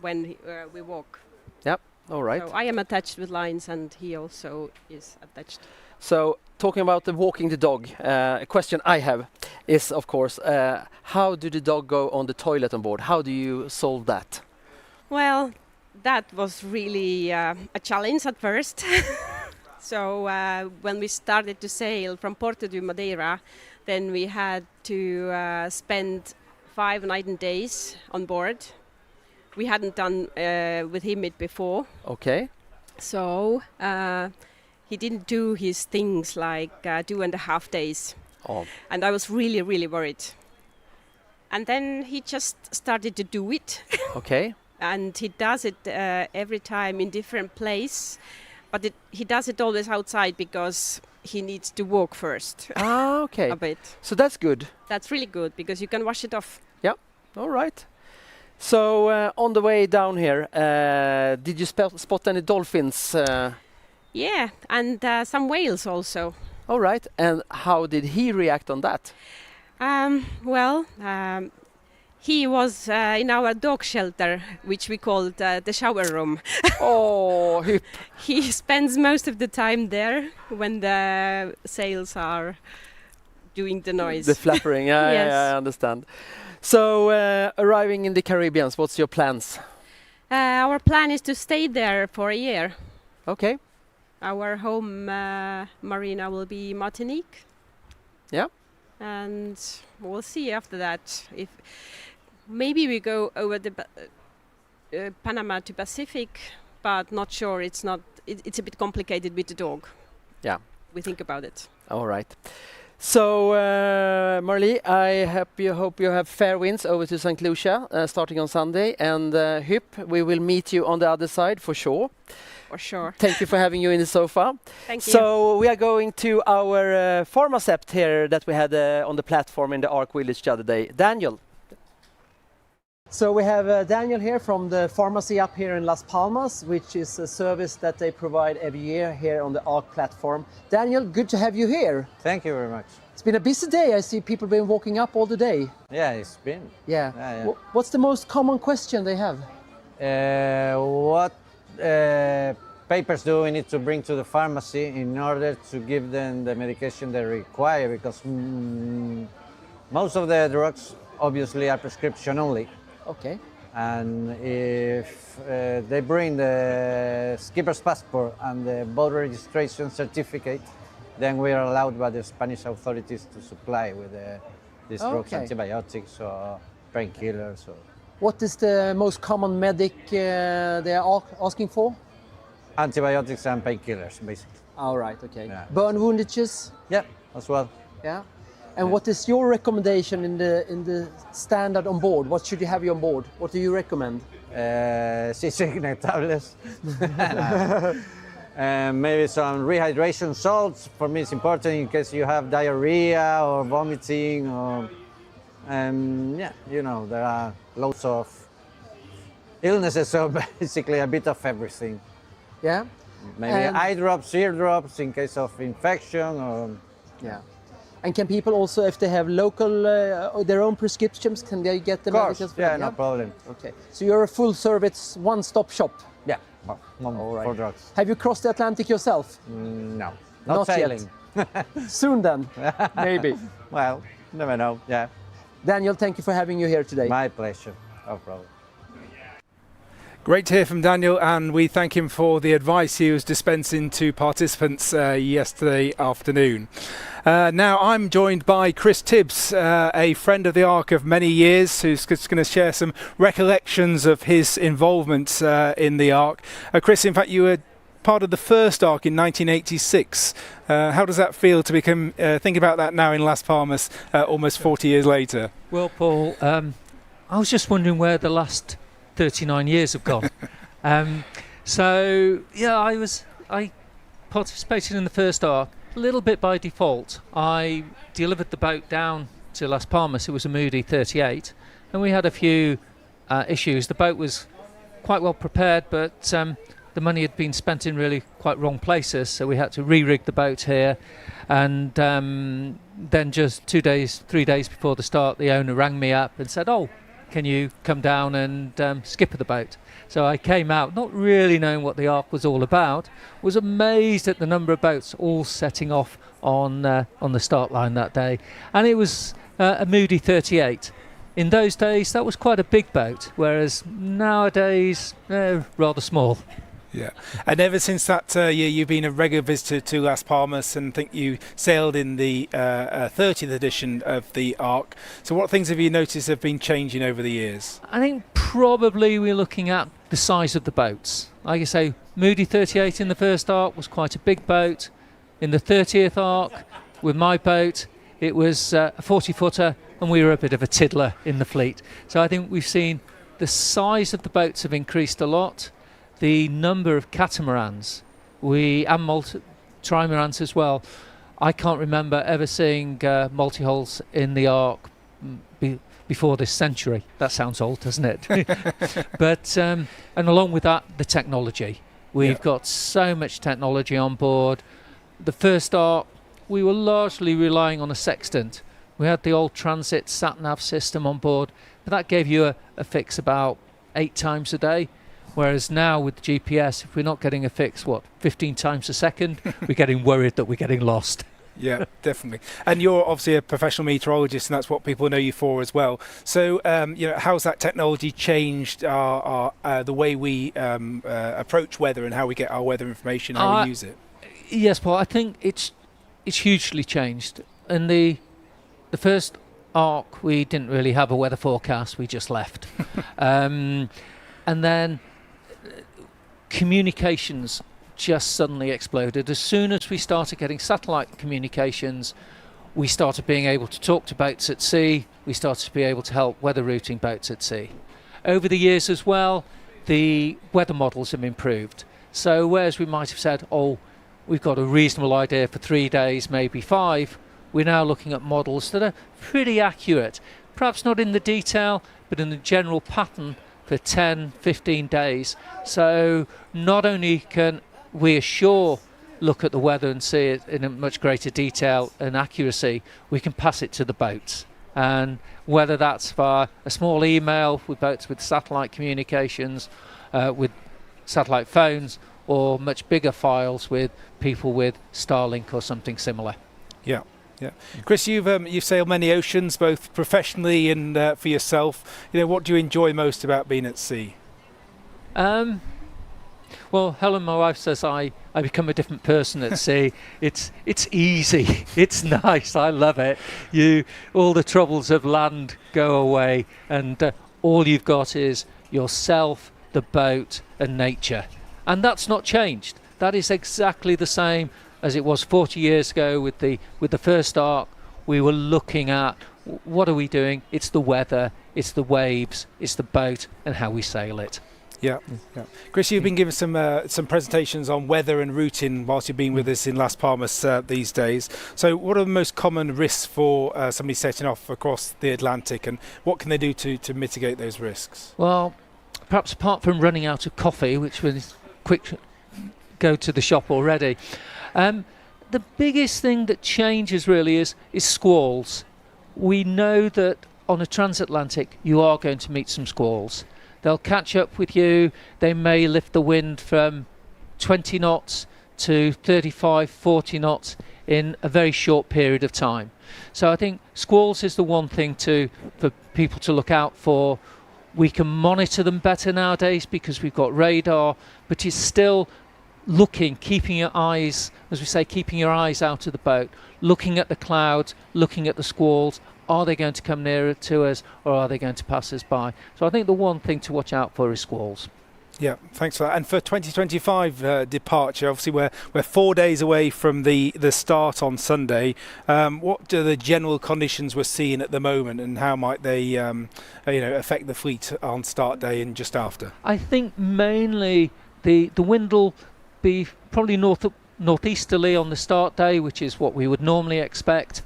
when we walk. Yep, all right. So I am attached with lines, and he also is attached. So, talking about the walking the dog, a question I have is, of course, how do the dog go on the toilet on board? How do you solve that? Well, that was really a challenge at first. So when we started to sail from Porto to Madeira, then we had to spend 5 nights and days on board. We hadn't done with him it before. Okay. So he didn't do his things like 2.5 days. Oh. And I was really, really worried. And then he just started to do it. Okay. And he does it every time in different place, but he does it always outside because he needs to walk first. Ah, okay. A bit. So that's good. That's really good because you can wash it off. Yeah, all right. So on the way down here, did you spot any dolphins? Yeah, and some whales also. All right. And how did he react on that? He was in our dog shelter, which we called the shower room. Oh, he spends most of the time there when the sails are doing the noise. The flappering, yeah, yes. Yeah, I understand. So, arriving in the Caribbean, what's your plans? Our plan is to stay there for a year. Okay. Our home marina will be Martinique. Yeah. And we'll see after that if maybe we go over the Panama to Pacific, but not sure. It's a bit complicated with the dog. Yeah. We think about it. All right. So, Marlie, I hope you have fair winds over to Saint Lucia starting on Sunday, and Hyp, we will meet you on the other side for sure. For sure. Thank you for having you in the sofa. Thank you. So we are going to our pharmacept here that we had on the platform in the Ark Village the other day. Daniel. So we have Daniel here from the pharmacy up here in Las Palmas, which is a service that they provide every year here on the Ark platform. Daniel, good to have you here. Thank you very much. It's been a busy day. I see people been walking up all the day. Yeah, it's been. Yeah. What's the most common question they have? What papers do we need to bring to the pharmacy in order to give them the medication they require? Because most of the drugs obviously are prescription only. Okay. And if they bring the skipper's passport and the boat registration certificate, then we are allowed by the Spanish authorities to supply with these drugs, antibiotics or painkillers. What is the most common medic they are asking for? Antibiotics and painkillers, basically. All right, okay. Yeah. Burn woundages? Yeah, as well. Yeah. And what is your recommendation in the standard on board? What should you have on board? What do you recommend? tablets. Maybe some rehydration salts. For me, it's important in case you have diarrhea or vomiting. Or, yeah, you know, there are lots of illnesses, so basically a bit of everything. Yeah. Maybe eye drops, ear drops in case of infection. Or yeah. And can people also, if they have local, their own prescriptions, can they get the medicines? Yeah, no problem. Okay. So you're a full service, one-stop shop? Yeah, all right. For drugs. Have you crossed the Atlantic yourself? No, not sailing. Yet. Soon then, maybe. Well, never know, yeah. Daniel, thank you for having you here today. My pleasure, no problem. Great to hear from Daniel, and we thank him for the advice he was dispensing to participants yesterday afternoon. Now I'm joined by Chris Tibbs, a friend of the Ark of many years, who's just going to share some recollections of his involvement in the Ark. Chris, in fact, you were part of the first Ark in 1986. How does that feel to become think about that now in Las Palmas, almost 40 years later? Well, Paul, I was just wondering where the last 39 years have gone. So yeah, I participated in the first Ark a little bit by default. I delivered the boat down to Las Palmas. It was a Moody 38, and we had a few issues. The boat was quite well prepared, but the money had been spent in really quite wrong places, so we had to re-rig the boat here. And then just 3 days before the start, the owner rang me up and said, "Oh, can you come down and skipper the boat?" So I came out, not really knowing what the Ark was all about, was amazed at the number of boats all setting off on the start line that day. And it was a Moody 38. In those days, that was quite a big boat, whereas nowadays, rather small. Yeah, and ever since that year, you've been a regular visitor to Las Palmas, and think you sailed in the 30th edition of the Ark. So what things have you noticed have been changing over the years? I think probably we're looking at the size of the boats. Like I say, Moody 38 in the first Ark was quite a big boat. In the 30th Ark, with my boat, it was a 40-footer, and we were a bit of a tiddler in the fleet. So I think we've seen the size of the boats have increased a lot. The number of catamarans, and trimarans as well. I can't remember ever seeing multihulls in the Ark before this century. That sounds old, doesn't it? But and along with that, the technology. We've got so much technology on board. The first Ark, we were largely relying on a sextant. We had the old transit sat-nav system on board, but that gave you a fix about 8 times a day. Whereas now with the GPS, if we're not getting a fix, 15 times a second, we're getting worried that we're getting lost. Yeah, definitely. And you're obviously a professional meteorologist, and that's what people know you for as well. So, how's that technology changed the way we approach weather and how we get our weather information, how we use it? Yes, Paul, I think it's hugely changed. In the first Ark, we didn't really have a weather forecast. We just left. And then communications just suddenly exploded. As soon as we started getting satellite communications, we started being able to talk to boats at sea. We started to be able to help weather routing boats at sea. Over the years as well, the weather models have improved. So whereas we might have said, oh, we've got a reasonable idea for 3 days, maybe 5, we're now looking at models that are pretty accurate. Perhaps not in the detail, but in the general pattern for 10, 15 days. So not only can we look at the weather and see it in a much greater detail and accuracy, we can pass it to the boats. And whether that's via a small email with boats with satellite communications, with satellite phones, or much bigger files with people with Starlink or something similar. Yeah. Yeah, Chris, you've sailed many oceans, both professionally and for yourself. What do you enjoy most about being at sea? Well, Helen, my wife, says I become a different person at sea. It's easy. It's nice. I love it. All the troubles of land go away, and all you've got is yourself, the boat, and nature. And that's not changed. That is exactly the same as it was 40 years ago with the first ark. We were looking at what are we doing? It's the weather, it's the waves, it's the boat, and how we sail it. Yeah. Chris, you've been giving some presentations on weather and routing whilst you've been with us in Las Palmas these days. So what are the most common risks for somebody setting off across the Atlantic, and what can they do to mitigate those risks? Well, perhaps apart from running out of coffee, which was quick go to the shop already, the biggest thing that changes really is squalls. We know that on a transatlantic you are going to meet some squalls. They'll catch up with you. They may lift the wind from 20 knots to 35, 40 knots in a very short period of time. So I think squalls is the one thing for people to look out for. We can monitor them better nowadays because we've got radar, but it's still keeping your eyes, as we say, keeping your eyes out of the boat, looking at the clouds, looking at the squalls. Are they going to come nearer to us, or are they going to pass us by? So I think the one thing to watch out for is squalls. Yeah, thanks for that. And for 2025 departure, obviously we're 4 days away from the start on Sunday. What are the general conditions we're seeing at the moment, and how might they affect the fleet on start day and just after? I think mainly the wind will be probably northeasterly on the start day, which is what we would normally expect,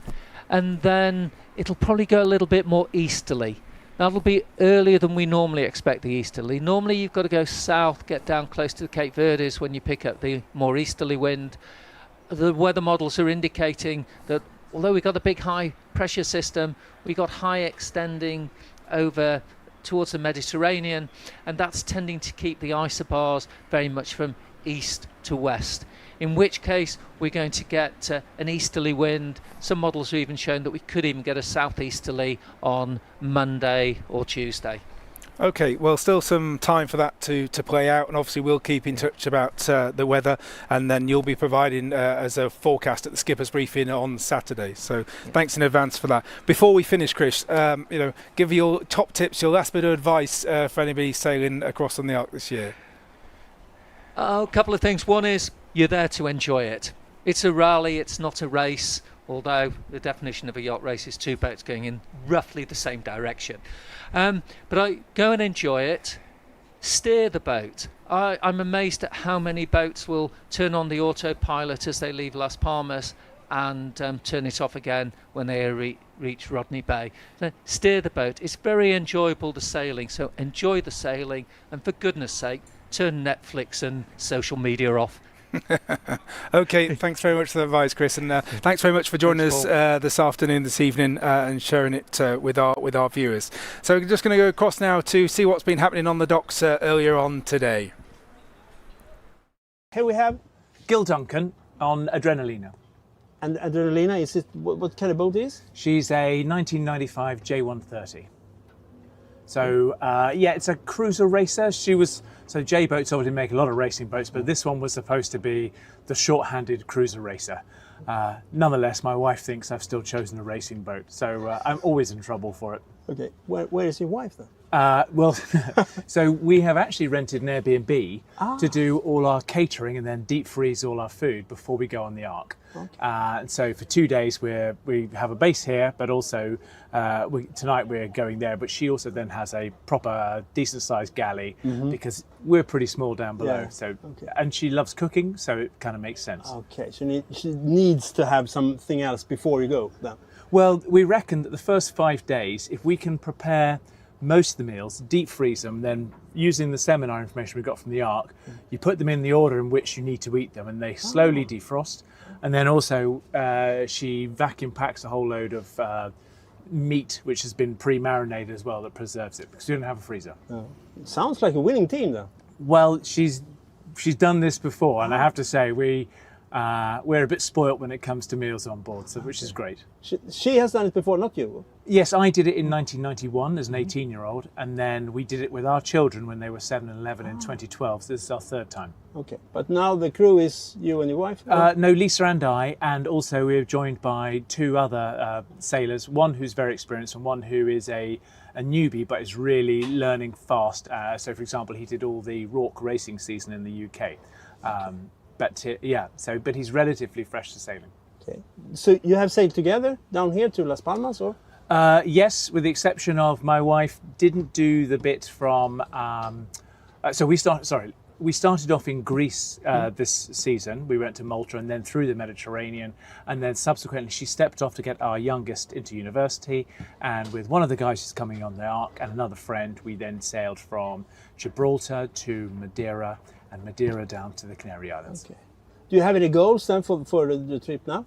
and then it'll probably go a little bit more easterly. That'll be earlier than we normally expect the easterly. Normally you've got to go south, get down close to the Cape Verdes when you pick up the more easterly wind. The weather models are indicating that although we've got a big high pressure system, we've got high extending over towards the Mediterranean, and that's tending to keep the isobars very much from east to west, in which case we're going to get an easterly wind. Some models have even shown that we could even get a southeasterly on Monday or Tuesday. Okay, well, still some time for that to play out, and obviously we'll keep in touch about the weather, and then you'll be providing as a forecast at the skipper's briefing on Saturday. So thanks in advance for that. Before we finish, Chris, give your top tips, your last bit of advice for anybody sailing across on the Ark this year. A couple of things. One is you're there to enjoy it. It's a rally, it's not a race, although the definition of a yacht race is two boats going in roughly the same direction. But go and enjoy it. Steer the boat. I'm amazed at how many boats will turn on the autopilot as they leave Las Palmas and turn it off again when they reach Rodney Bay. So steer the boat. It's very enjoyable, the sailing, so enjoy the sailing, and for goodness sake, turn Netflix and social media off. Okay, thanks very much for the advice, Chris, and thanks very much for joining us this afternoon, this evening, and sharing it with our viewers. So we're just going to go across now to see what's been happening on the docks earlier on today. Here we have Gil Duncan on Adrenalina. And Adrenalina, is it what kind of boat is? She's a 1995 J130. So yeah, it's a cruiser racer. So J-boats obviously make a lot of racing boats, but this one was supposed to be the short-handed cruiser racer. Nonetheless, my wife thinks I've still chosen a racing boat, so I'm always in trouble for it. Okay, where is your wife then? Well, so we have actually rented an Airbnb to do all our catering and then deep freeze all our food before we go on the Ark. Okay. So for 2 days we have a base here, but also tonight we're going there. But she also then has a proper decent sized galley because we're pretty small down below. Yeah. So and she loves cooking, so it kind of makes sense. Okay, so she needs to have something else before you go then. Well, we reckon that the first 5 days, if we can prepare most of the meals, deep freeze them, then using the seminar information we got from the Ark, you put them in the order in which you need to eat them, and they slowly defrost. And then also she vacuum packs a whole load of meat which has been pre-marinated as well, that preserves it, because we don't have a freezer. It sounds like a winning team though. Well, she's done this before, and I have to say we're a bit spoilt when it comes to meals on board, so which is great. She has done it before, not you? Yes, I did it in 1991 as an 18-year-old, and then we did it with our children when they were 7 and 11 in 2012. So this is our third time. Okay, but now the crew is you and your wife? No, Lisa and I, and also we're joined by 2 other sailors, one who's very experienced and one who is a newbie but is really learning fast. So, for example, he did all the Rourke racing season in the UK. But he's relatively fresh to sailing. Okay, so you have sailed together down here to Las Palmas, or? Yes, with the exception of my wife didn't do the bit from. We started off in Greece this season. We went to Malta and then through the Mediterranean, and then subsequently she stepped off to get our youngest into university. And with one of the guys who's coming on the Ark and another friend, we then sailed from Gibraltar to Madeira, and Madeira down to the Canary Islands. Okay. Do you have any goals then for the trip now?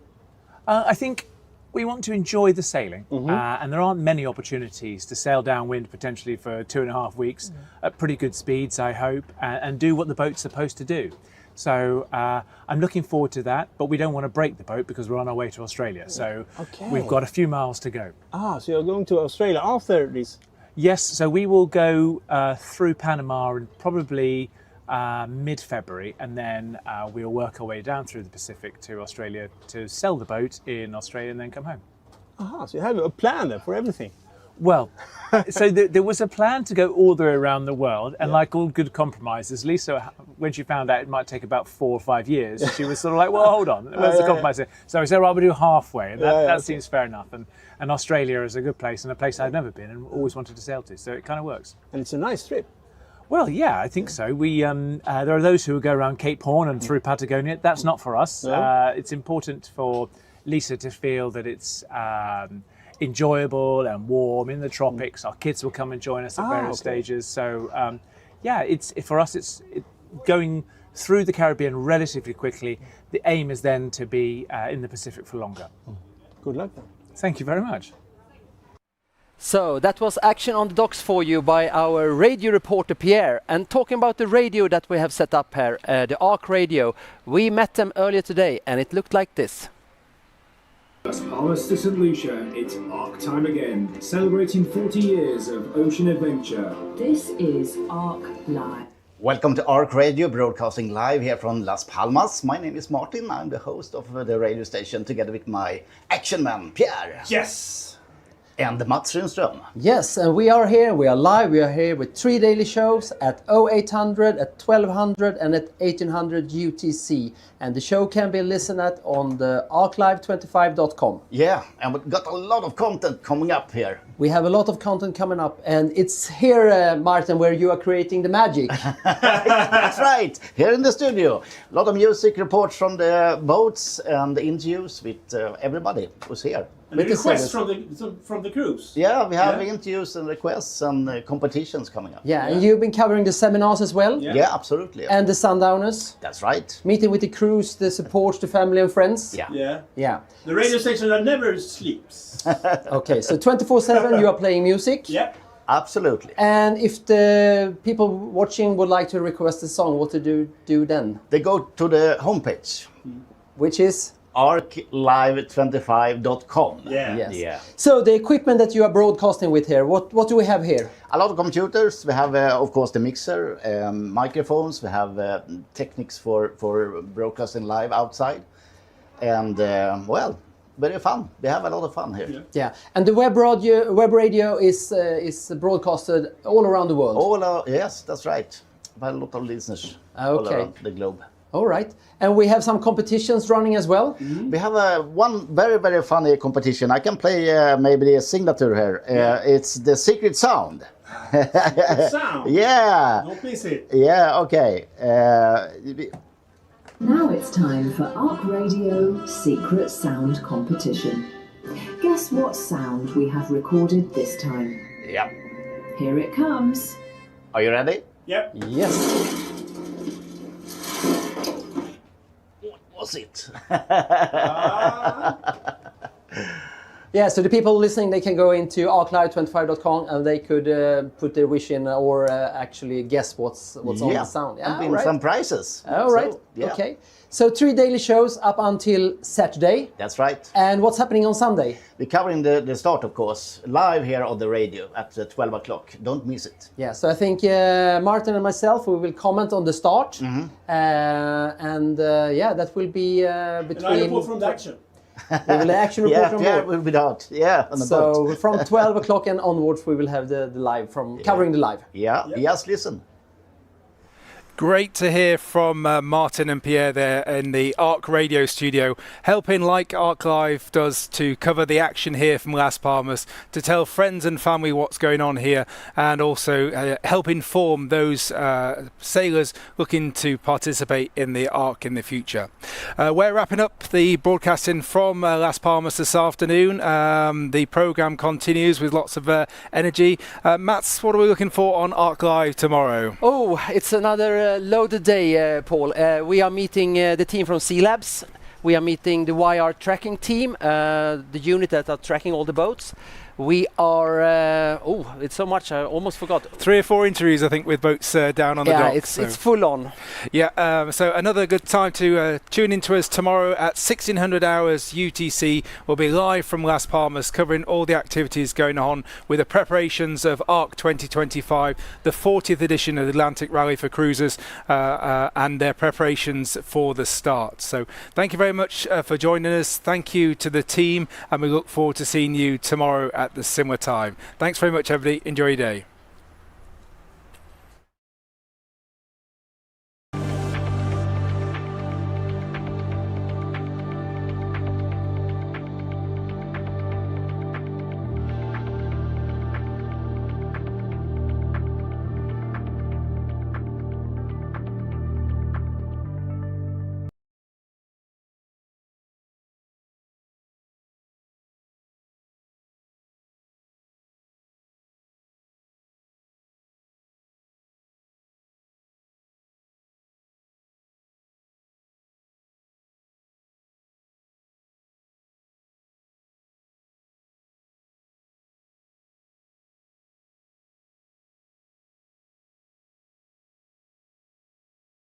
I think we want to enjoy the sailing, and there aren't many opportunities to sail downwind potentially for 2.5 weeks at pretty good speeds, I hope, and do what the boat's supposed to do. So I'm looking forward to that, but we don't want to break the boat because we're on our way to Australia. So we've got a few miles to go. Ah, so you're going to Australia after this? Yes, so we will go through Panama and probably mid-February, and then we'll work our way down through the Pacific to Australia to sell the boat in Australia and then come home. Aha, so you have a plan there for everything? Well, so there was a plan to go all the way around the world, and like all good compromises, Lisa, when she found out it might take about 4 or 5 years, she was sort of like, well, hold on, where's the compromise? So I said, well, we'll do halfway, and that seems fair enough. And Australia is a good place, and a place I've never been and always wanted to sail to, so it kind of works. And it's a nice trip. Well, yeah, I think so. We there are those who go around Cape Horn and through Patagonia. That's not for us. No. It's important for Lisa to feel that it's enjoyable and warm in the tropics. Our kids will come and join us at various stages. So, for us, it's going through the Caribbean relatively quickly. The aim is then to be in the Pacific for longer. Good luck then. Thank you very much. So that was Action on the Docks for you by our radio reporter Pierre. And talking about the radio that we have set up here, the Ark radio, we met them earlier today and it looked like this. Las Palmas to Saint Lucia, it's Ark time again, celebrating 40 years of ocean adventure. This is Ark Live. Welcome to Ark Radio, broadcasting live here from Las Palmas. My name is Martin, I'm the host of the radio station together with my action man, Pierre. Yes! And Mats Runström. Yes, and we are here, we are live, we are here with 3 daily shows at 0800, at 1200 and at 1800 UTC. And the show can be listened at on the arclive25.com. Yeah, and we've got a lot of content coming up here. We have a lot of content coming up, and it's here, Martin, where you are creating the magic. That's right, here in the studio. A lot of music reports from the boats and the interviews with everybody who's here. And the requests from the crews? Yeah, we have interviews and requests and competitions coming up. Yeah, and you've been covering the seminars as well? Yeah, absolutely. And the sundowners? That's right. Meeting with the crews, the support, the family and friends? Yeah. The radio station that never sleeps. Okay, so 24/7 you are playing music? Yeah. Absolutely. And if the people watching would like to request a song, what to do then? They go to the homepage. Which is? arclive25.com. Yeah. So the equipment that you are broadcasting with here, what do we have here? A lot of computers. We have, of course, the mixer, microphones. We have techniques for broadcasting live outside. And, very fun. We have a lot of fun here. Yeah. And the web radio is broadcasted all around the world? Yes, that's right. We have a lot of listeners all around the globe. All right. And we have some competitions running as well? We have one very, very funny competition. I can play maybe the signature here. It's the Secret Sound. Secret Sound? Yeah. Don't miss it. Yeah, okay. Now it's time for Ark Radio Secret Sound Competition. Guess what sound we have recorded this time? Yeah. Here it comes. Are you ready? Yep. Yes. Was it? Yeah, so the people listening, they can go into arclive25.com and they could put their wish in or actually guess what's on the sound. Yeah, and win some prizes. All right, okay. So 3 daily shows up until Saturday. That's right. And what's happening on Sunday? We're covering the start, of course, live here on the radio at 12 o'clock. Don't miss it. Yeah, so I think Martin and myself, we will comment on the start. That will be between... And I report from the action. We will action report from board. We'll be out. Yeah, on the boat. So from 12 o'clock and onwards, we will have the live covering the live. Yeah, just listen. Great to hear from Martin and Pierre there in the Arc Radio studio, helping like Arc Live does to cover the action here from Las Palmas, to tell friends and family what's going on here, and also help inform those sailors looking to participate in the Arc in the future. We're wrapping up the broadcasting from Las Palmas this afternoon. The programme continues with lots of energy. Mats, what are we looking for on Arc Live tomorrow? Oh, it's another loaded day, Paul. We are meeting the team from Sea Labs. We are meeting the YR tracking team, the unit that are tracking all the boats. We are, it's so much, I almost forgot. 3 or 4 interviews, I think, with boats down on the dock. Yeah, it's full on. Yeah, so another good time to tune into us tomorrow at 1600 hours UTC. We'll be live from Las Palmas, covering all the activities going on with the preparations of ARC 2025, the 40th edition of the Atlantic Rally for Cruisers, and their preparations for the start. So thank you very much for joining us. Thank you to the team, and we look forward to seeing you tomorrow at the similar time. Thanks very much, everybody. Enjoy your day.